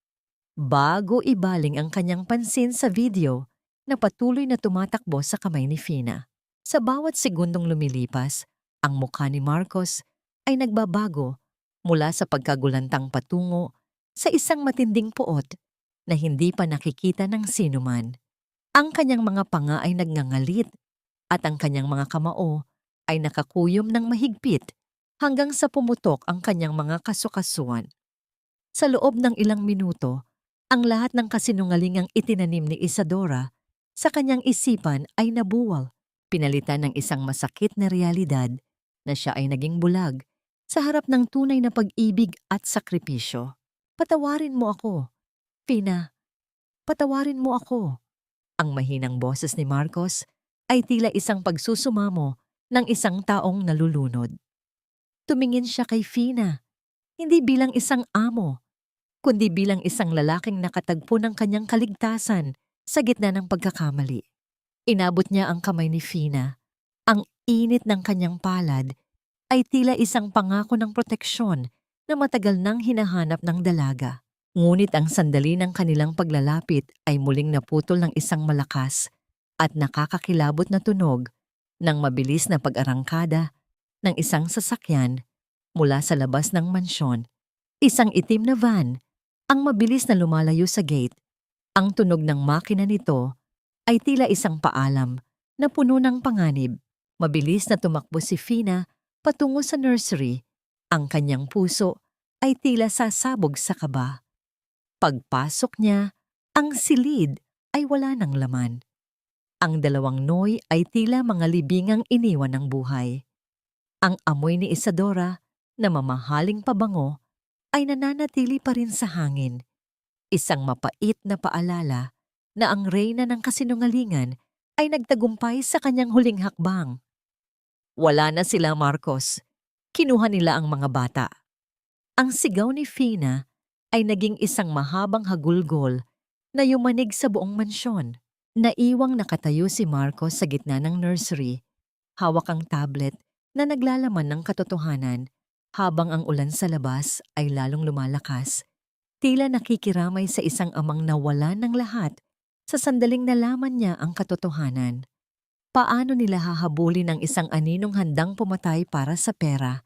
Bago ibaling ang kanyang pansin sa video na patuloy na tumatakbo sa kamay ni Fina. Sa bawat segundong lumilipas, ang mukha ni Marcos ay nagbabago mula sa pagkagulantang patungo sa isang matinding puot na hindi pa nakikita ng sinuman. Ang kanyang mga panga ay nagngangalit at ang kanyang mga kamao ay nakakuyom ng mahigpit hanggang sa pumutok ang kanyang mga kasukasuan. Sa loob ng ilang minuto, ang lahat ng kasinungalingang itinanim ni Isadora sa kanyang isipan ay nabuwal, pinalitan ng isang masakit na realidad na siya ay naging bulag sa harap ng tunay na pag-ibig at sakripisyo. Patawarin mo ako, Fina. Patawarin mo ako. Ang mahinang boses ni Marcos ay tila isang pagsusumamo ng isang taong nalulunod. Tumingin siya kay Fina, hindi bilang isang amo, kundi bilang isang lalaking nakatagpo ng kanyang kaligtasan sa gitna ng pagkakamali. Inabot niya ang kamay ni Fina. Ang init ng kanyang palad ay tila isang pangako ng proteksyon na matagal nang hinahanap ng dalaga. Ngunit ang sandali ng kanilang paglalapit ay muling naputol ng isang malakas at nakakakilabot na tunog ng mabilis na pag-arangkada ng isang sasakyan mula sa labas ng mansyon. Isang itim na van ang mabilis na lumalayo sa gate. Ang tunog ng makina nito ay tila isang paalam na puno ng panganib. Mabilis na tumakbo si Fina patungo sa nursery. Ang kanyang puso ay tila sasabog sa kaba. Pagpasok niya, ang silid ay wala ng laman. Ang dalawang Noy ay tila mga libingang iniwan ng buhay. Ang amoy ni Isadora na mamahaling pabango ay nananatili pa rin sa hangin. Isang mapait na paalala na ang reyna ng kasinungalingan ay nagtagumpay sa kanyang huling hakbang. Wala na sila, Marcos. Kinuha nila ang mga bata. Ang sigaw ni Fina ay naging isang mahabang hagulgol na yumanig sa buong mansyon. Naiwang nakatayo si Marcos sa gitna ng nursery, hawak ang tablet na naglalaman ng katotohanan habang ang ulan sa labas ay lalong lumalakas. Tila nakikiramay sa isang amang nawalan ng lahat sa sandaling nalaman niya ang katotohanan. Paano nila hahabulin ang isang aninong handang pumatay para sa pera?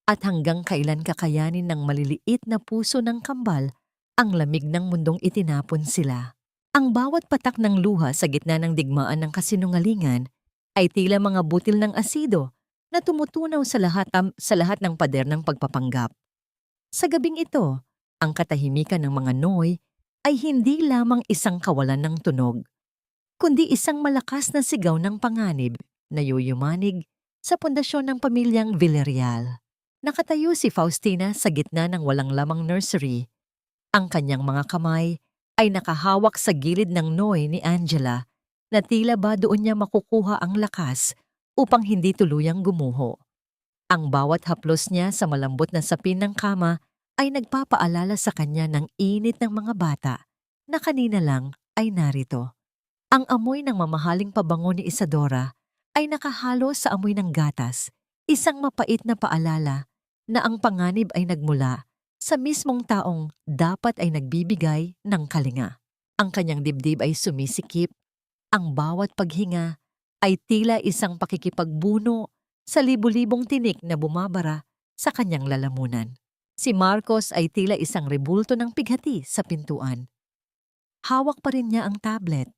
At hanggang kailan kakayanin ng maliliit na puso ng kambal ang lamig ng mundong itinapon sila? Ang bawat patak ng luha sa gitna ng digmaan ng kasinungalingan ay tila mga butil ng asido na tumutunaw sa lahat ng pader ng pagpapanggap. Sa gabing ito, ang katahimikan ng mga Noy ay hindi lamang isang kawalan ng tunog, kundi isang malakas na sigaw ng panganib na yuyumanig sa pundasyon ng pamilyang Villarreal. Nakatayo si Faustina sa gitna ng walang lamang nursery. Ang kanyang mga kamay ay nakahawak sa gilid ng Noy ni Angela na tila ba doon niya makukuha ang lakas upang hindi tuluyang gumuho. Ang bawat haplos niya sa malambot na sapin ng kama ay nagpapaalala sa kanya ng init ng mga bata na kanina lang ay narito. Ang amoy ng mamahaling pabango ni Isadora ay nakahalo sa amoy ng gatas, isang mapait na paalala na ang panganib ay nagmula sa mismong taong dapat ay nagbibigay ng kalinga. Ang kanyang dibdib ay sumisikip, ang bawat paghinga ay tila isang pakikipagbuno sa libu-libong tinik na bumabara sa kanyang lalamunan. Si Marcos ay tila isang rebulto ng pighati sa pintuan. Hawak pa rin niya ang tablet.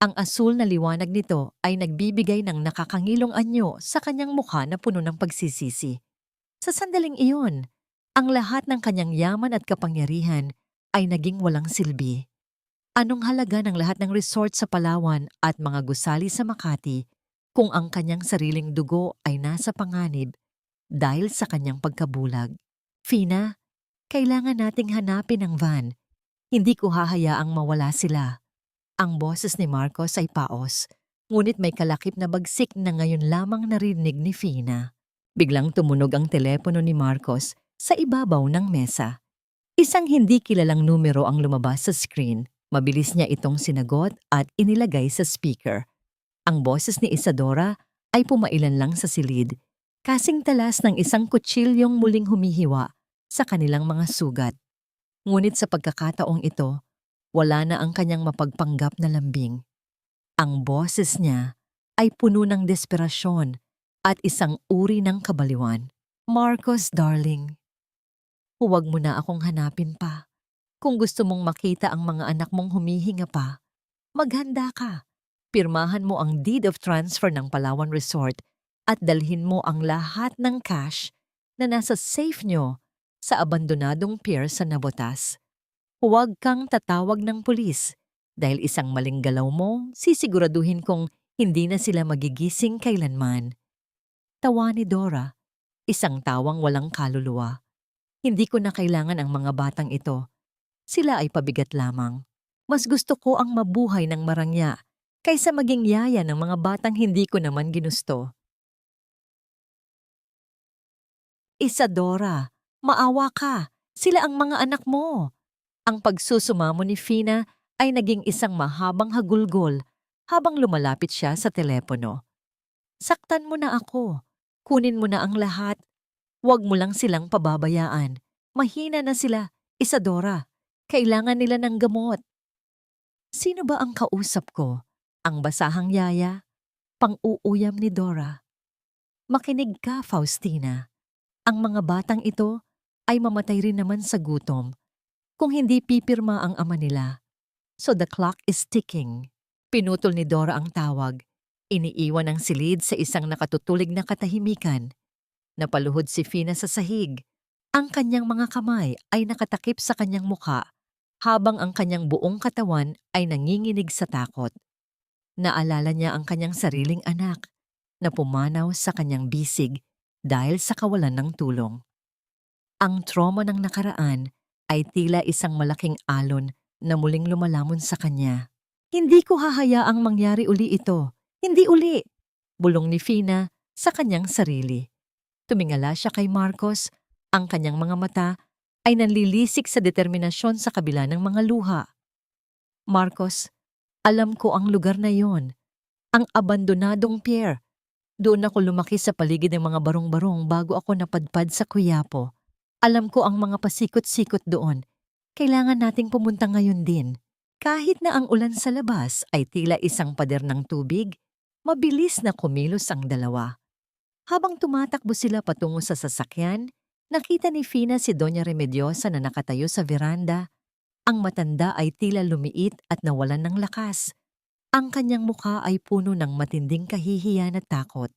Ang asul na liwanag nito ay nagbibigay ng nakakangilong anyo sa kanyang mukha na puno ng pagsisisi. Sa sandaling iyon, ang lahat ng kanyang yaman at kapangyarihan ay naging walang silbi. Anong halaga ng lahat ng resort sa Palawan at mga gusali sa Makati kung ang kanyang sariling dugo ay nasa panganib dahil sa kanyang pagkabulag? Fina, kailangan nating hanapin ang van. Hindi ko hahayaang mawala sila. Ang boses ni Marcos ay paos, ngunit may kalakip na bagsik na ngayon lamang narinig ni Fina. Biglang tumunog ang telepono ni Marcos sa ibabaw ng mesa. Isang hindi kilalang numero ang lumabas sa screen. Mabilis niya itong sinagot at inilagay sa speaker. Ang boses ni Isadora ay pumailan lang sa silid, kasing talas ng isang kutsilyong muling humihiwa sa kanilang mga sugat. Ngunit sa pagkakataong ito, wala na ang kanyang mapagpanggap na lambing. Ang boses niya ay puno ng desperasyon at isang uri ng kabaliwan. Marcos, darling, huwag mo na akong hanapin pa. Kung gusto mong makita ang mga anak mong humihinga pa, maghanda ka. Pirmahan mo ang deed of transfer ng Palawan Resort at dalhin mo ang lahat ng cash na nasa safe nyo sa abandonadong pier sa Nabotas. Huwag kang tatawag ng pulis dahil isang maling galaw mo, sisiguraduhin kong hindi na sila magigising kailanman. Tawa ni Dora, isang tawang walang kaluluwa. Hindi ko na kailangan ang mga batang ito. Sila ay pabigat lamang. Mas gusto ko ang mabuhay ng marangya kaysa maging yaya ng mga batang hindi ko naman ginusto. Isadora, maawa ka. Sila ang mga anak mo. Ang pagsusumamo ni Fina ay naging isang mahabang hagulgol habang lumalapit siya sa telepono. Saktan mo na ako. Kunin mo na ang lahat. Huwag mo lang silang pababayaan. Mahina na sila, Isadora. Kailangan nila ng gamot. Sino ba ang kausap ko? Ang basahang yaya? Pang-uuyam ni Dora. Makinig ka, Faustina. Ang mga batang ito ay mamatay rin naman sa gutom kung hindi pipirma ang ama nila. So the clock is ticking. Pinutol ni Dora ang tawag. Iniiwan ang silid sa isang nakatutulig na katahimikan. Napaluhod si Fina sa sahig. Ang kanyang mga kamay ay nakatakip sa kanyang mukha habang ang kanyang buong katawan ay nanginginig sa takot. Naalala niya ang kanyang sariling anak na pumanaw sa kanyang bisig dahil sa kawalan ng tulong. Ang trauma ng nakaraan ay tila isang malaking alon na muling lumalamon sa kanya. Hindi ko hahayaang mangyari uli ito. Hindi uli! Bulong ni Fina sa kanyang sarili. Tumingala siya kay Marcos. Ang kanyang mga mata ay nanlilisik sa determinasyon sa kabila ng mga luha. Marcos, alam ko ang lugar na yon. Ang abandonadong pier. Doon ako lumaki sa paligid ng mga barong-barong bago ako napadpad sa Quiapo. Alam ko ang mga pasikot-sikot doon. Kailangan nating pumunta ngayon din. Kahit na ang ulan sa labas ay tila isang pader ng tubig, mabilis na kumilos ang dalawa. Habang tumatakbo sila patungo sa sasakyan, nakita ni Fina si Doña Remediosa na nakatayo sa veranda. Ang matanda ay tila lumiit at nawalan ng lakas. Ang kanyang mukha ay puno ng matinding kahihiyan at takot.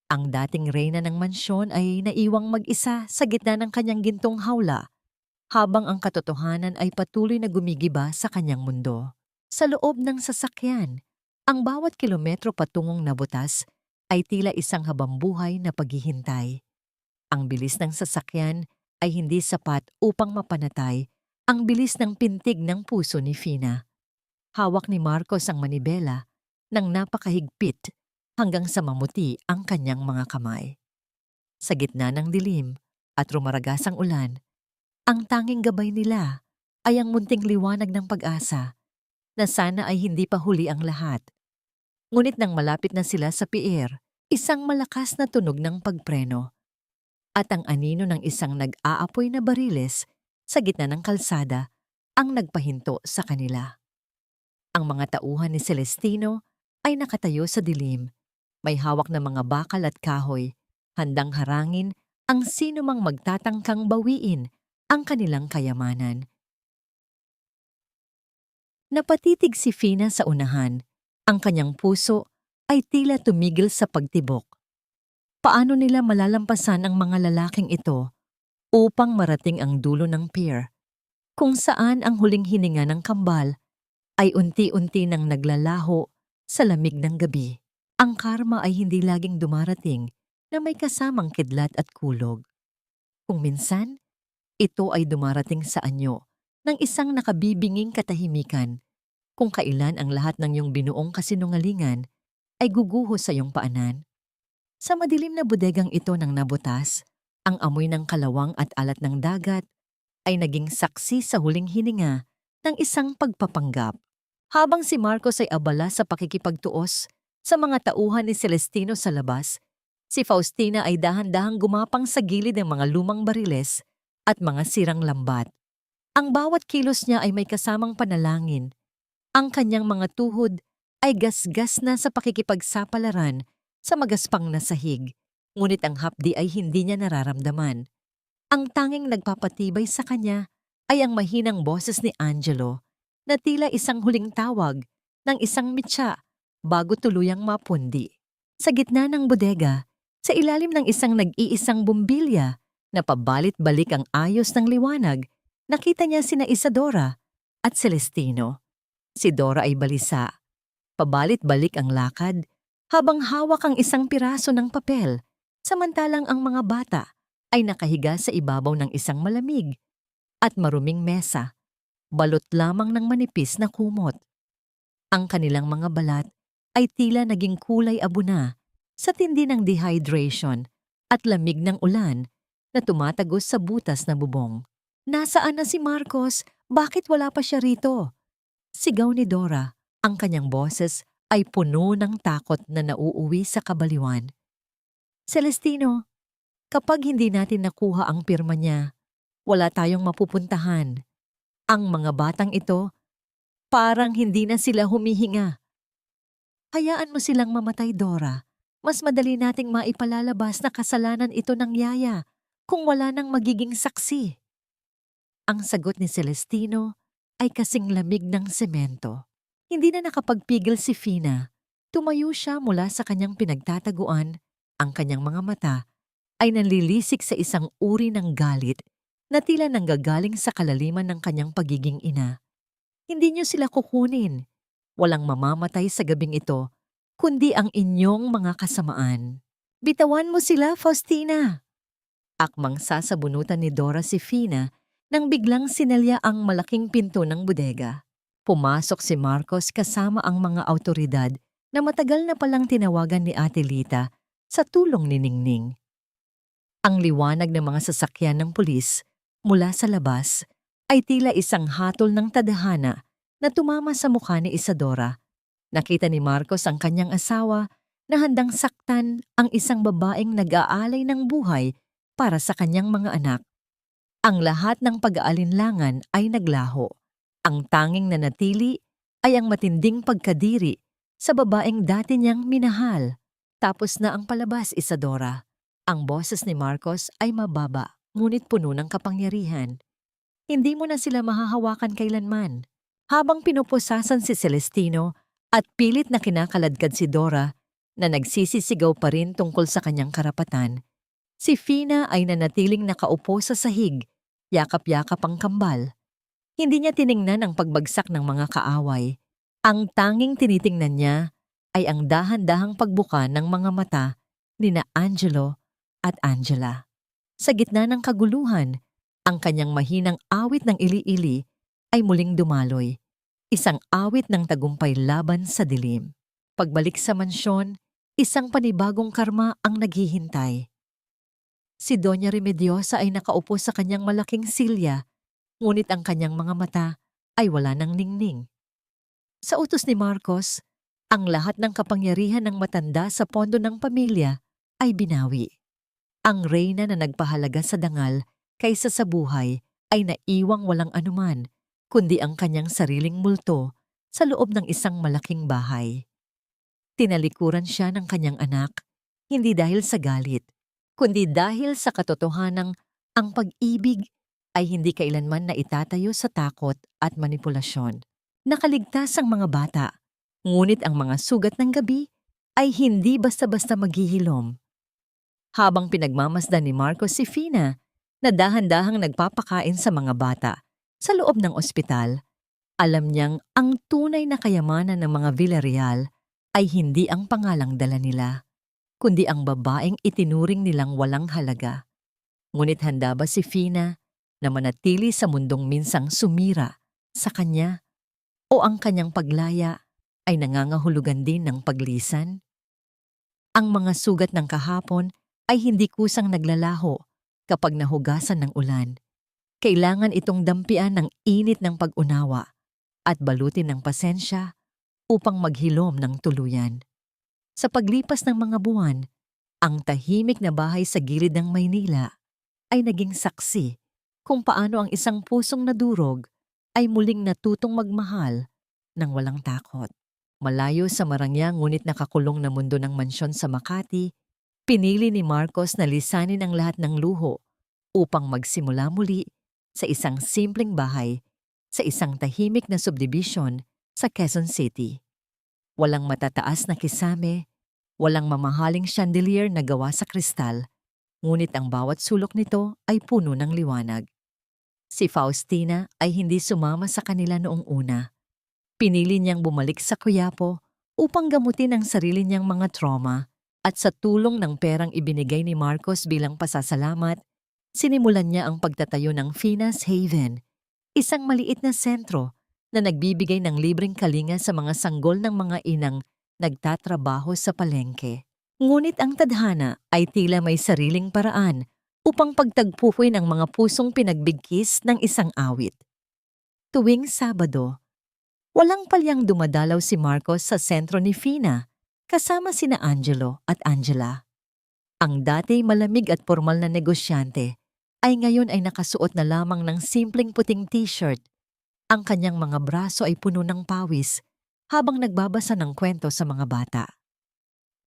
Ang dating reyna ng mansyon ay naiwang mag-isa sa gitna ng kanyang gintong hawla, habang ang katotohanan ay patuloy na gumigiba sa kanyang mundo. Sa loob ng sasakyan, ang bawat kilometro patungong Nabotas ay tila isang habambuhay na paghihintay. Ang bilis ng sasakyan ay hindi sapat upang mapanatay ang bilis ng pintig ng puso ni Fina. Hawak ni Marcos ang manibela nang napakahigpit hanggang sa mamuti ang kanyang mga kamay. Sa gitna ng dilim at rumaragasang ulan, ang tanging gabay nila ay ang munting liwanag ng pag-asa na sana ay hindi pa huli ang lahat. Ngunit nang malapit na sila sa pier, isang malakas na tunog ng pagpreno at ang anino ng isang nag-aapoy na bariles sa gitna ng kalsada ang nagpahinto sa kanila. Ang mga tauhan ni Celestino ay nakatayo sa dilim. May hawak na mga bakal at kahoy, handang harangin ang sino mang magtatangkang bawiin ang kanilang kayamanan. Napatitig si Fina sa unahan. Ang kanyang puso ay tila tumigil sa pagtibok. Paano nila malalampasan ang mga lalaking ito upang marating ang dulo ng pier, kung saan ang huling hininga ng kambal ay unti-unti nang naglalaho sa lamig ng gabi. Ang karma ay hindi laging dumarating na may kasamang kidlat at kulog. Kung minsan, ito ay dumarating sa anyo ng isang nakabibinging katahimikan kung kailan ang lahat ng iyong binuong kasinungalingan ay guguho sa iyong paanan. Sa madilim na bodegang ito ng Nabotas, ang amoy ng kalawang at alat ng dagat ay naging saksi sa huling hininga ng isang pagpapanggap. Habang si Marcos ay abala sa pakikipagtuos sa mga tauhan ni Celestino sa labas, si Faustina ay dahan-dahang gumapang sa gilid ng mga lumang bariles at mga sirang lambat. Ang bawat kilos niya ay may kasamang panalangin. Ang kanyang mga tuhod ay gasgas na sa pakikipagsapalaran sa magaspang na sahig, ngunit ang hapdi ay hindi niya nararamdaman. Ang tanging nagpapatibay sa kanya ay ang mahinang boses ni Angelo na tila isang huling tawag ng isang mitya bago tuluyang mapundi. Sa gitna ng bodega, sa ilalim ng isang nag-iisang bumbilya na pabalit-balik ang ayos ng liwanag, nakita niya sina Isadora at Celestino. Si Dora ay balisa. Pabalit-balik ang lakad habang hawak ang isang piraso ng papel, samantalang ang mga bata ay nakahiga sa ibabaw ng isang malamig at maruming mesa, balot lamang ng manipis na kumot. Ang kanilang mga balat ay tila naging kulay abo na sa tindi ng dehydration at lamig ng ulan na tumatagos sa butas na bubong. Nasaan na si Marcos? Bakit wala pa siya rito? Sigaw ni Dora. Ang kanyang boses ay puno ng takot na nauuwi sa kabaliwan. Celestino, kapag hindi natin nakuha ang pirma niya, wala tayong mapupuntahan. Ang mga batang ito, parang hindi na sila humihinga. Hayaan mo silang mamatay, Dora. Mas madali nating maipalalabas na kasalanan ito ng yaya kung wala nang magiging saksi. Ang sagot ni Celestino ay kasing lamig ng semento. Hindi na nakapagpigil si Fina. Tumayo siya mula sa kanyang pinagtataguan. Ang kanyang mga mata ay nanlilisik sa isang uri ng galit na tila nanggagaling sa kalaliman ng kanyang pagiging ina. Hindi niyo sila kukunin. Walang mamamatay sa gabing ito, kundi ang inyong mga kasamaan. Bitawan mo sila, Faustina. Akmang sasabunutan ni Dora si Fina nang biglang sinalya ang malaking pinto ng bodega. Pumasok si Marcos kasama ang mga awtoridad na matagal na palang tinawagan ni Ate Lita sa tulong ni Ningning. Ang liwanag ng mga sasakyan ng pulis mula sa labas ay tila isang hatol ng tadhana na tumama sa mukha ni Isadora. Nakita ni Marcos ang kanyang asawa na handang saktan ang isang babaeng nag-aalay ng buhay para sa kanyang mga anak. Ang lahat ng pag-aalinlangan ay naglaho. Ang tanging nanatili ay ang matinding pagkadiri sa babaeng dati niyang minahal. Tapos na ang palabas, Isadora. Ang boses ni Marcos ay mababa, ngunit puno ng kapangyarihan. Hindi mo na sila mahahawakan kailanman. Habang pinupusasan si Celestino at pilit na kinakaladkad si Dora na nagsisisigaw pa rin tungkol sa kanyang karapatan, si Fina ay nanatiling nakaupo sa sahig, yakap-yakap ang kambal. Hindi niya tiningnan ang pagbagsak ng mga kaaway. Ang tanging tinitingnan niya ay ang dahan-dahang pagbuka ng mga mata ni na Angelo at Angela. Sa gitna ng kaguluhan, ang kanyang mahinang awit ng ili-ili ay muling dumaloy. Isang awit ng tagumpay laban sa dilim. Pagbalik sa mansyon, isang panibagong karma ang naghihintay. Si Doña Remediosa ay nakaupo sa kanyang malaking silya, ngunit ang kanyang mga mata ay wala ng ningning. Sa utos ni Marcos, ang lahat ng kapangyarihan ng matanda sa pondo ng pamilya ay binawi. Ang reyna na nagpahalaga sa dangal kaysa sa buhay ay naiwang walang anuman, kundi ang kanyang sariling multo sa loob ng isang malaking bahay. Tinalikuran siya ng kanyang anak, hindi dahil sa galit, kundi dahil sa katotohanang ang pag-ibig ay hindi kailanman na itatayo sa takot at manipulasyon. Nakaligtas ang mga bata, ngunit ang mga sugat ng gabi ay hindi basta-basta maghihilom. Habang pinagmamasdan ni Marcos si Fina na dahan-dahang nagpapakain sa mga bata sa loob ng ospital, alam niyang ang tunay na kayamanan ng mga Villarreal ay hindi ang pangalang dala nila, kundi ang babaeng itinuring nilang walang halaga. Ngunit handa ba si Fina na manatili sa mundong minsang sumira sa kanya o ang kanyang paglaya ay nangangahulugan din ng paglisan? Ang mga sugat ng kahapon ay hindi kusang naglalaho kapag nahugasan ng ulan. Kailangan itong dampian ng init ng pag-unawa at balutin ng pasensya upang maghilom ng tuluyan. Sa paglipas ng mga buwan, ang tahimik na bahay sa gilid ng Maynila ay naging saksi kung paano ang isang pusong nadurog ay muling natutong magmahal ng walang takot. Malayo sa marangya ngunit nakakulong na mundo ng mansyon sa Makati, pinili ni Marcos na lisanin ang lahat ng luho upang magsimula muli sa isang simpleng bahay sa isang tahimik na subdivision sa Quezon City. Walang matataas na kisame, walang mamahaling chandelier na gawa sa kristal, ngunit ang bawat sulok nito ay puno ng liwanag. Si Faustina ay hindi sumama sa kanila noong una. Pinili niyang bumalik sa Quiapo upang gamutin ang sarili niyang mga trauma at sa tulong ng perang ibinigay ni Marcos bilang pasasalamat, sinimulan niya ang pagtatayo ng Finas Haven, isang maliit na sentro na nagbibigay ng libreng kalinga sa mga sanggol ng mga inang nagtatrabaho sa palengke. Ngunit ang tadhana ay tila may sariling paraan upang pagtagpuin ang mga pusong pinagbigkis ng isang awit. Tuwing Sabado, walang palyang dumadalaw si Marcos sa sentro ni Fina kasama sina Angelo at Angela. Ang dati malamig at formal na negosyante ay ngayon ay nakasuot na lamang ng simpleng puting t-shirt. Ang kanyang mga braso ay puno ng pawis habang nagbabasa ng kwento sa mga bata.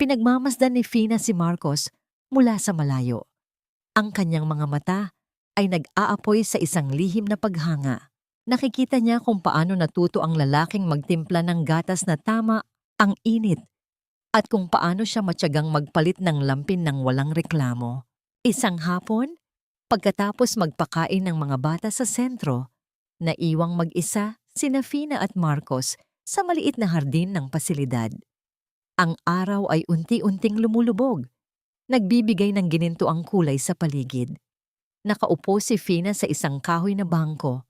Pinagmamasdan ni Fina si Marcos mula sa malayo. Ang kanyang mga mata ay nag-aapoy sa isang lihim na paghanga. Nakikita niya kung paano natuto ang lalaking magtimpla ng gatas na tama ang init at kung paano siya matyagang magpalit ng lampin ng walang reklamo. Isang hapon, pagkatapos magpakain ng mga bata sa sentro, naiwang mag-isa sina Fina at Marcos sa maliit na hardin ng pasilidad. Ang araw ay unti-unting lumulubog, nagbibigay ng ginintuang kulay sa paligid. Nakaupo si Fina sa isang kahoy na bangko,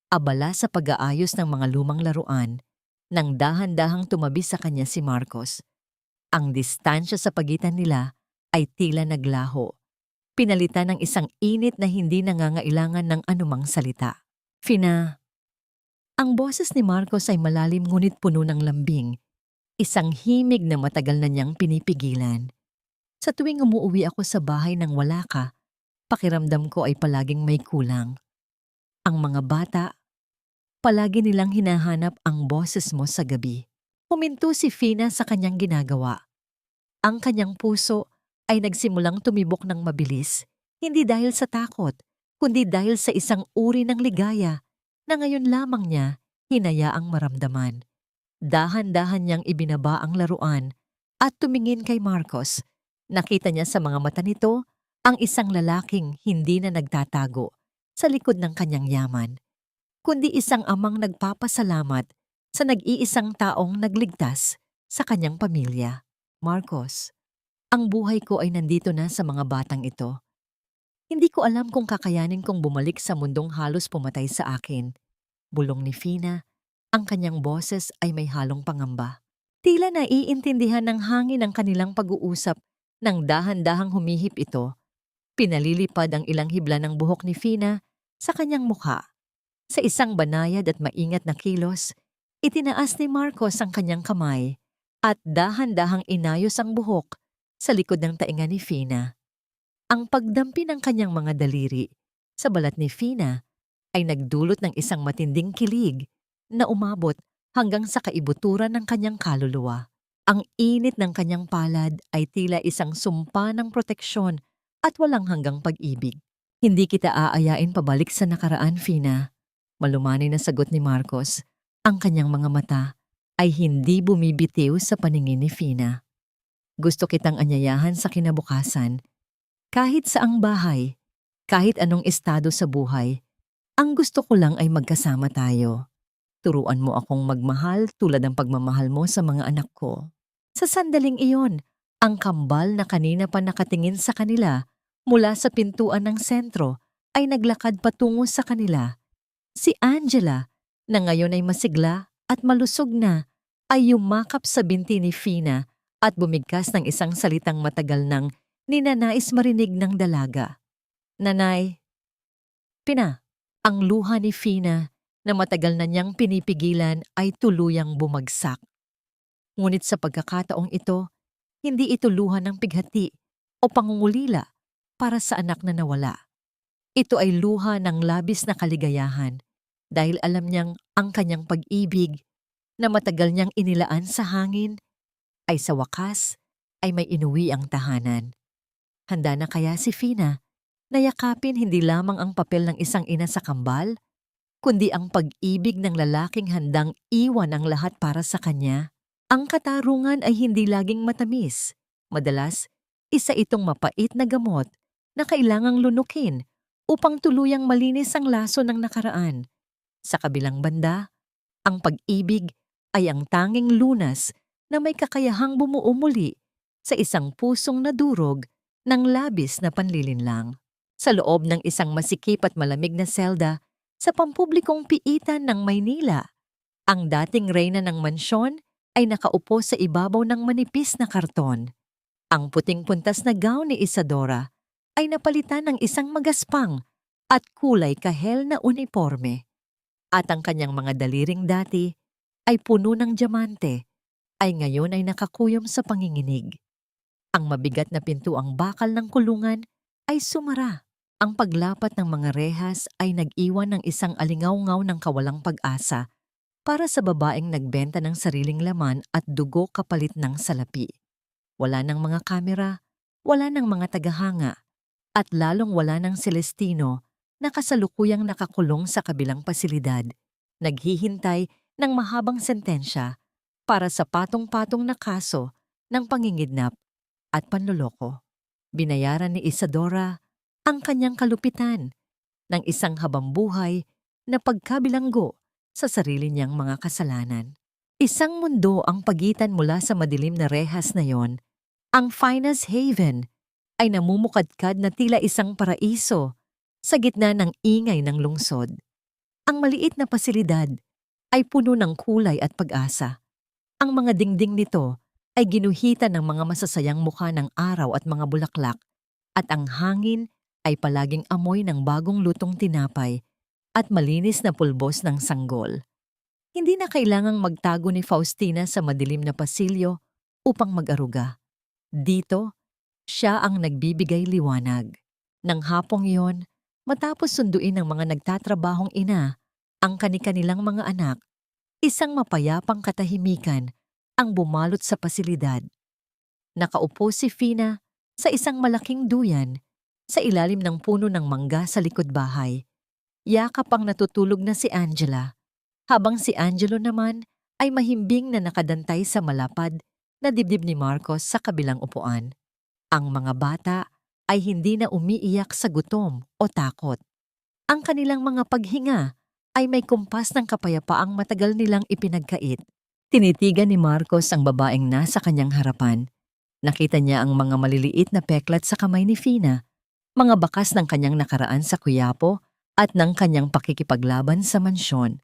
abala sa pag-aayos ng mga lumang laruan, nang dahan-dahang tumabi sa kanya si Marcos. Ang distansya sa pagitan nila ay tila naglaho, pinalitan ng isang init na hindi nangangailangan ng anumang salita. Fina. Ang boses ni Marcos ay malalim ngunit puno ng lambing, isang himig na matagal na niyang pinipigilan. Sa tuwing umuuwi ako sa bahay nang wala ka, pakiramdam ko ay palaging may kulang. Ang mga bata, palagi nilang hinahanap ang boses mo sa gabi. Huminto si Fina sa kanyang ginagawa. Ang kanyang puso ay nagsimulang tumibok ng mabilis, hindi dahil sa takot, kundi dahil sa isang uri ng ligaya na ngayon lamang niya hinayaang maramdaman. Dahan-dahan niyang ibinaba ang laruan at tumingin kay Marcos. Nakita niya sa mga mata nito ang isang lalaking hindi na nagtatago sa likod ng kanyang yaman, kundi isang amang nagpapasalamat sa nag-iisang taong nagligtas sa kanyang pamilya. Marcos, ang buhay ko ay nandito na sa mga batang ito. Hindi ko alam kung kakayanin kong bumalik sa mundong halos pumatay sa akin. Bulong ni Fina, ang kanyang boses ay may halong pangamba. Tila naiintindihan ng hangin ang kanilang pag-uusap nang dahan-dahang humihip ito. Pinalilipad ang ilang hibla ng buhok ni Fina sa kanyang mukha. Sa isang banayad at maingat na kilos, itinaas ni Marcos ang kanyang kamay at dahan-dahang inayos ang buhok sa likod ng tainga ni Fina. Ang pagdampi ng kanyang mga daliri sa balat ni Fina ay nagdulot ng isang matinding kilig na umabot hanggang sa kaibuturan ng kanyang kaluluwa. Ang init ng kanyang palad ay tila isang sumpa ng proteksyon at walang hanggang pag-ibig. Hindi kita aayain pabalik sa nakaraan, Fina. Malumanay na sagot ni Marcos. Ang kanyang mga mata ay hindi bumibitiw sa paningin ni Fina. Gusto kitang anyayahan sa kinabukasan. Kahit saang bahay, kahit anong estado sa buhay, ang gusto ko lang ay magkasama tayo. Turuan mo akong magmahal tulad ng pagmamahal mo sa mga anak ko. Sa sandaling iyon, ang kambal na kanina pa nakatingin sa kanila mula sa pintuan ng sentro ay naglakad patungo sa kanila. Si Angela, na ngayon ay masigla at malusog na, ay yumakap sa binti ni Fina at bumigkas ng isang salitang matagal nang ninanais marinig ng dalaga. Nanay. Pina, ang luha ni Fina na matagal na niyang pinipigilan ay tuluyang bumagsak. Ngunit sa pagkakataong ito, hindi ito luha ng pighati o pangungulila para sa anak na nawala. Ito ay luha ng labis na kaligayahan dahil alam niyang ang kanyang pag-ibig na matagal niyang inilaan sa hangin ay sa wakas ay may inuwi ang tahanan. Handa na kaya si Fina na yakapin hindi lamang ang papel ng isang ina sa kambal, kundi ang pag-ibig ng lalaking handang iwan ang lahat para sa kanya? Ang katarungan ay hindi laging matamis. Madalas, isa itong mapait na gamot na kailangang lunukin upang tuluyang malinis ang laso ng nakaraan. Sa kabilang banda, ang pag-ibig ay ang tanging lunas na may kakayahang bumuo muli sa isang pusong nadurog ng labis na panlilinlang. Sa loob ng isang masikip at malamig na selda sa pampublikong piitan ng Maynila, ang dating reyna ng mansyon ay nakaupo sa ibabaw ng manipis na karton. Ang puting puntas na gown ni Isadora ay napalitan ng isang magaspang at kulay kahel na uniforme. At ang kanyang mga daliring dati ay puno ng diamante ay ngayon ay nakakuyom sa panginginig. Ang mabigat na pintuang bakal ng kulungan ay sumara. Ang paglapat ng mga rehas ay nag-iwan ng isang alingaw-ngaw ng kawalang pag-asa para sa babaeng nagbenta ng sariling laman at dugo kapalit ng salapi. Wala ng mga kamera, wala ng mga tagahanga, at lalong wala ng Celestino na kasalukuyang nakakulong sa kabilang pasilidad, naghihintay ng mahabang sentensya para sa patong-patong na kaso ng pangingidnap at panloloko. Binayaran ni Isadora ang kanyang kalupitan ng isang habambuhay na pagkabilanggo sa sarili niyang mga kasalanan. Isang mundo ang pagitan mula sa madilim na rehas na yon. Ang finest haven ay namumukadkad na tila isang paraiso sa gitna ng ingay ng lungsod. Ang maliit na pasilidad ay puno ng kulay at pag-asa. Ang mga dingding nito ay ginuhitan ng mga masasayang mukha ng araw at mga bulaklak, at ang hangin ay palaging amoy ng bagong lutong tinapay at malinis na pulbos ng sanggol. Hindi na kailangang magtago ni Faustina sa madilim na pasilyo upang mag-aruga. Dito, siya ang nagbibigay liwanag. Nang hapong iyon, matapos sunduin ng mga nagtatrabahong ina ang kani-kanilang mga anak, isang mapayapang katahimikan ang bumalot sa pasilidad. Nakaupo si Fina sa isang malaking duyan sa ilalim ng puno ng mangga sa likod bahay. Yakap ang natutulog na si Angela, habang si Angelo naman ay mahimbing na nakadantay sa malapad na dibdib ni Marcos sa kabilang upuan. Ang mga bata ay hindi na umiiyak sa gutom o takot. Ang kanilang mga paghinga ay may kumpas ng kapayapaang matagal nilang ipinagkait. Tinitigan ni Marcos ang babaeng nasa kanyang harapan. Nakita niya ang mga maliliit na peklat sa kamay ni Fina, mga bakas ng kanyang nakaraan sa Quiapo at ng kanyang pakikipaglaban sa mansyon.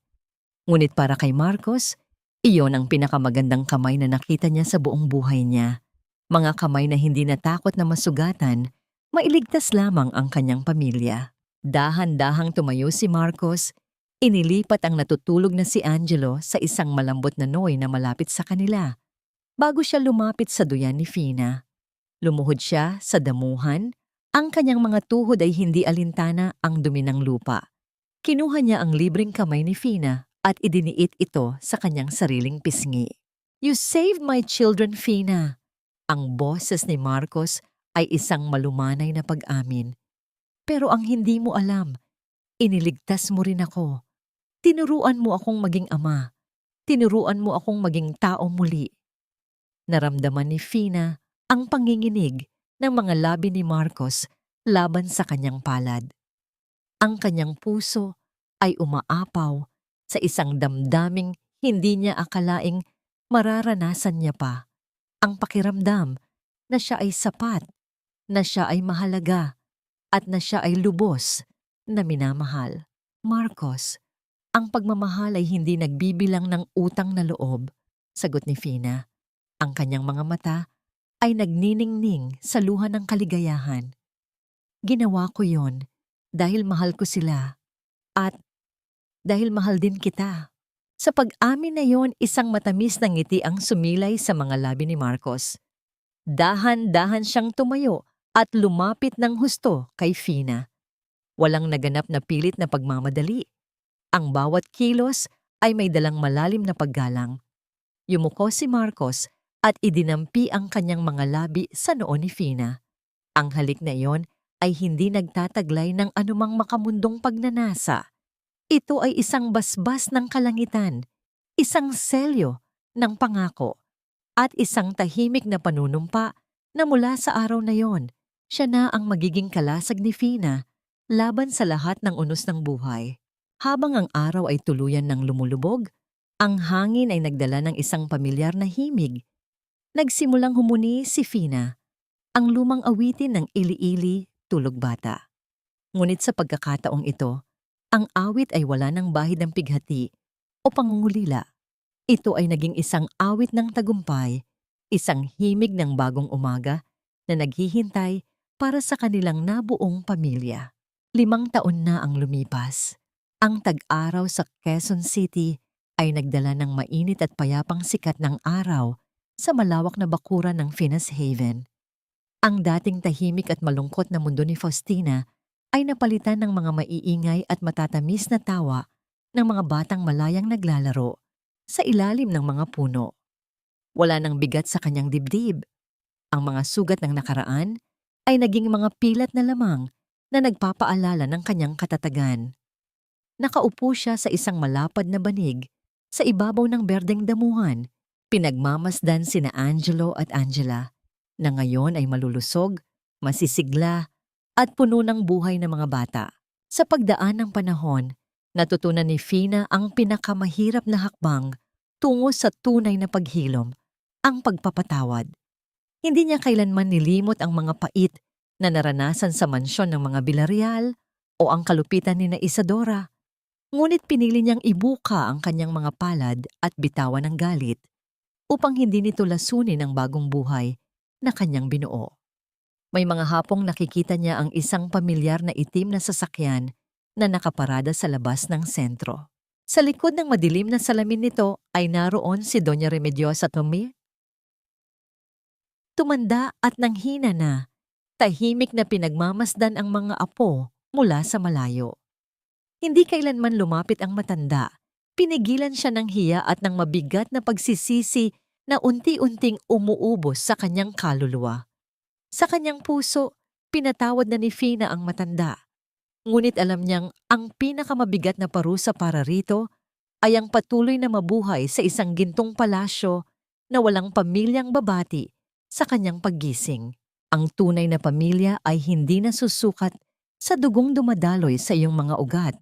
Ngunit para kay Marcos, iyon ang pinakamagandang kamay na nakita niya sa buong buhay niya. Mga kamay na hindi natakot na masugatan, mailigtas lamang ang kanyang pamilya. Dahan-dahang tumayo si Marcos, inilipat ang natutulog na si Angelo sa isang malambot na noy na malapit sa kanila, bago siya lumapit sa duyan ni Fina. Lumuhod siya sa damuhan. Ang kanyang mga tuhod ay hindi alintana ang dumi ng lupa. Kinuha niya ang libreng kamay ni Fina at idiniit ito sa kanyang sariling pisngi. "You saved my children, Fina." Ang boses ni Marcos ay isang malumanay na pag-amin. "Pero ang hindi mo alam, iniligtas mo rin ako. Tinuruan mo akong maging ama. Tinuruan mo akong maging tao muli." Naramdaman ni Fina ang panginginig ng mga labi ni Marcos laban sa kanyang palad. Ang kanyang puso ay umaapaw sa isang damdaming hindi niya akalaing mararanasan niya pa. Ang pakiramdam na siya ay sapat, na siya ay mahalaga, at na siya ay lubos na minamahal. "Marcos, ang pagmamahal ay hindi nagbibilang ng utang na loob," sagot ni Fina. Ang kanyang mga mata ay nagniningning sa luha ng kaligayahan. "Ginawa ko yon dahil mahal ko sila at dahil mahal din kita." Sa pag-amin na yon, isang matamis na ngiti ang sumilay sa mga labi ni Marcos. Dahan-dahan siyang tumayo at lumapit ng husto kay Fina. Walang naganap na pilit na pagmamadali. Ang bawat kilos ay may dalang malalim na paggalang. Yumuko si Marcos at idinampi ang kanyang mga labi sa noo ni Fina. Ang halik na iyon ay hindi nagtataglay ng anumang makamundong pagnanasa. Ito ay isang basbas ng kalangitan, isang selyo ng pangako at isang tahimik na panunumpa na mula sa araw na yon, siya na ang magiging kalasag ni Fina laban sa lahat ng unos ng buhay. Habang ang araw ay tuluyan ng lumulubog, ang hangin ay nagdala ng isang pamilyar na himig. Nagsimulang humuni si Fina, ang lumang awitin ng Ili-ili, Tulog Bata. Ngunit sa pagkakataong ito, ang awit ay wala ng bahid ng pighati o pangungulila. Ito ay naging isang awit ng tagumpay, isang himig ng bagong umaga na naghihintay para sa kanilang nabuong pamilya. 5 taon na ang lumipas. Ang tag-araw sa Quezon City ay nagdala ng mainit at payapang sikat ng araw sa malawak na bakuran ng Finas Haven. Ang dating tahimik at malungkot na mundo ni Faustina ay napalitan ng mga maiingay at matatamis na tawa ng mga batang malayang naglalaro sa ilalim ng mga puno. Wala nang bigat sa kanyang dibdib. Ang mga sugat ng nakaraan ay naging mga pilat na lamang na nagpapaalala ng kanyang katatagan. Nakaupo siya sa isang malapad na banig sa ibabaw ng berdeng damuhan. Pinagmamasdan sina Angelo at Angela na ngayon ay malulusog, masisigla at puno ng buhay ng mga bata. Sa pagdaan ng panahon, natutunan ni Fina ang pinakamahirap na hakbang tungo sa tunay na paghilom, ang pagpapatawad. Hindi niya kailanman nilimot ang mga pait na naranasan sa mansyon ng mga Villarreal o ang kalupitan ni na Isadora. Ngunit pinili niyang ibuka ang kanyang mga palad at bitawan ng galit upang hindi nito lasunin ang bagong buhay na kanyang binuo. May mga hapong nakikita niya ang isang pamilyar na itim na sasakyan na nakaparada sa labas ng sentro. Sa likod ng madilim na salamin nito ay naroon si Doña Remediosa Tomé. Tumanda at nanghina na, tahimik na pinagmamasdan ang mga apo mula sa malayo. Hindi kailanman lumapit ang matanda, pinigilan siya ng hiya at ng mabigat na pagsisisi na unti-unting umuubos sa kanyang kaluluwa. Sa kanyang puso, pinatawad na ni Fina ang matanda. Ngunit alam niyang ang pinakamabigat na parusa para rito ay ang patuloy na mabuhay sa isang gintong palasyo na walang pamilyang babati sa kanyang paggising. Ang tunay na pamilya ay hindi nasusukat sa dugong dumadaloy sa iyong mga ugat,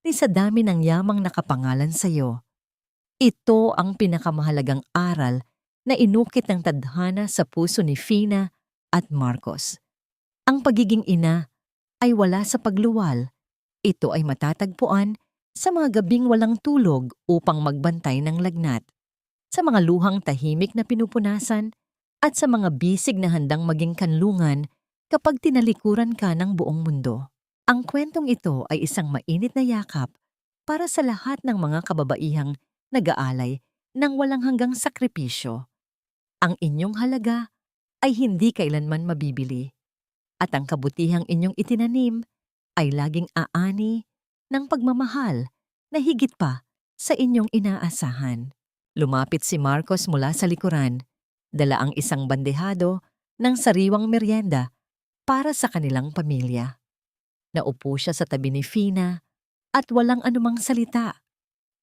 ni sa dami ng yamang nakapangalan sa iyo. Ito ang pinakamahalagang aral na inukit ng tadhana sa puso ni Fina at Marcos. Ang pagiging ina ay wala sa pagluwal. Ito ay matatagpuan sa mga gabing walang tulog upang magbantay ng lagnat, sa mga luhang tahimik na pinupunasan, at sa mga bisig na handang maging kanlungan kapag tinalikuran ka ng buong mundo. Ang kwentong ito ay isang mainit na yakap para sa lahat ng mga kababaihang nag-aalay ng walang hanggang sakripisyo. Ang inyong halaga ay hindi kailanman mabibili, at ang kabutihang inyong itinanim ay laging aani ng pagmamahal na higit pa sa inyong inaasahan. Lumapit si Marcos mula sa likuran, dala ang isang bandehado ng sariwang merienda para sa kanilang pamilya. Naupo siya sa tabi ni Fina at walang anumang salita.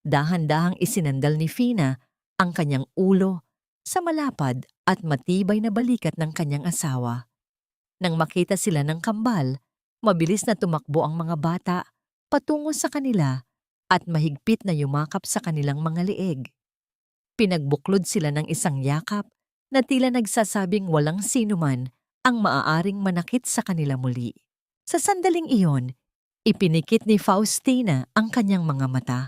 Dahan-dahang isinandal ni Fina ang kanyang ulo sa malapad at matibay na balikat ng kanyang asawa. Nang makita sila ng kambal, mabilis na tumakbo ang mga bata patungo sa kanila at mahigpit na yumakap sa kanilang mga lieg. Pinagbuklod sila ng isang yakap na tila nagsasabing walang sinuman ang maaaring manakit sa kanila muli. Sa sandaling iyon, ipinikit ni Faustina ang kanyang mga mata.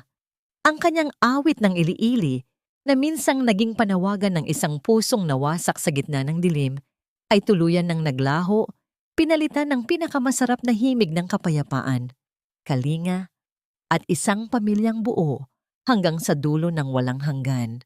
Ang kanyang awit ng Ili-ili na minsang naging panawagan ng isang pusong nawasak sa gitna ng dilim ay tuluyan ng naglaho, pinalitan ng pinakamasarap na himig ng kapayapaan, kalinga, at isang pamilyang buo hanggang sa dulo ng walang hanggan.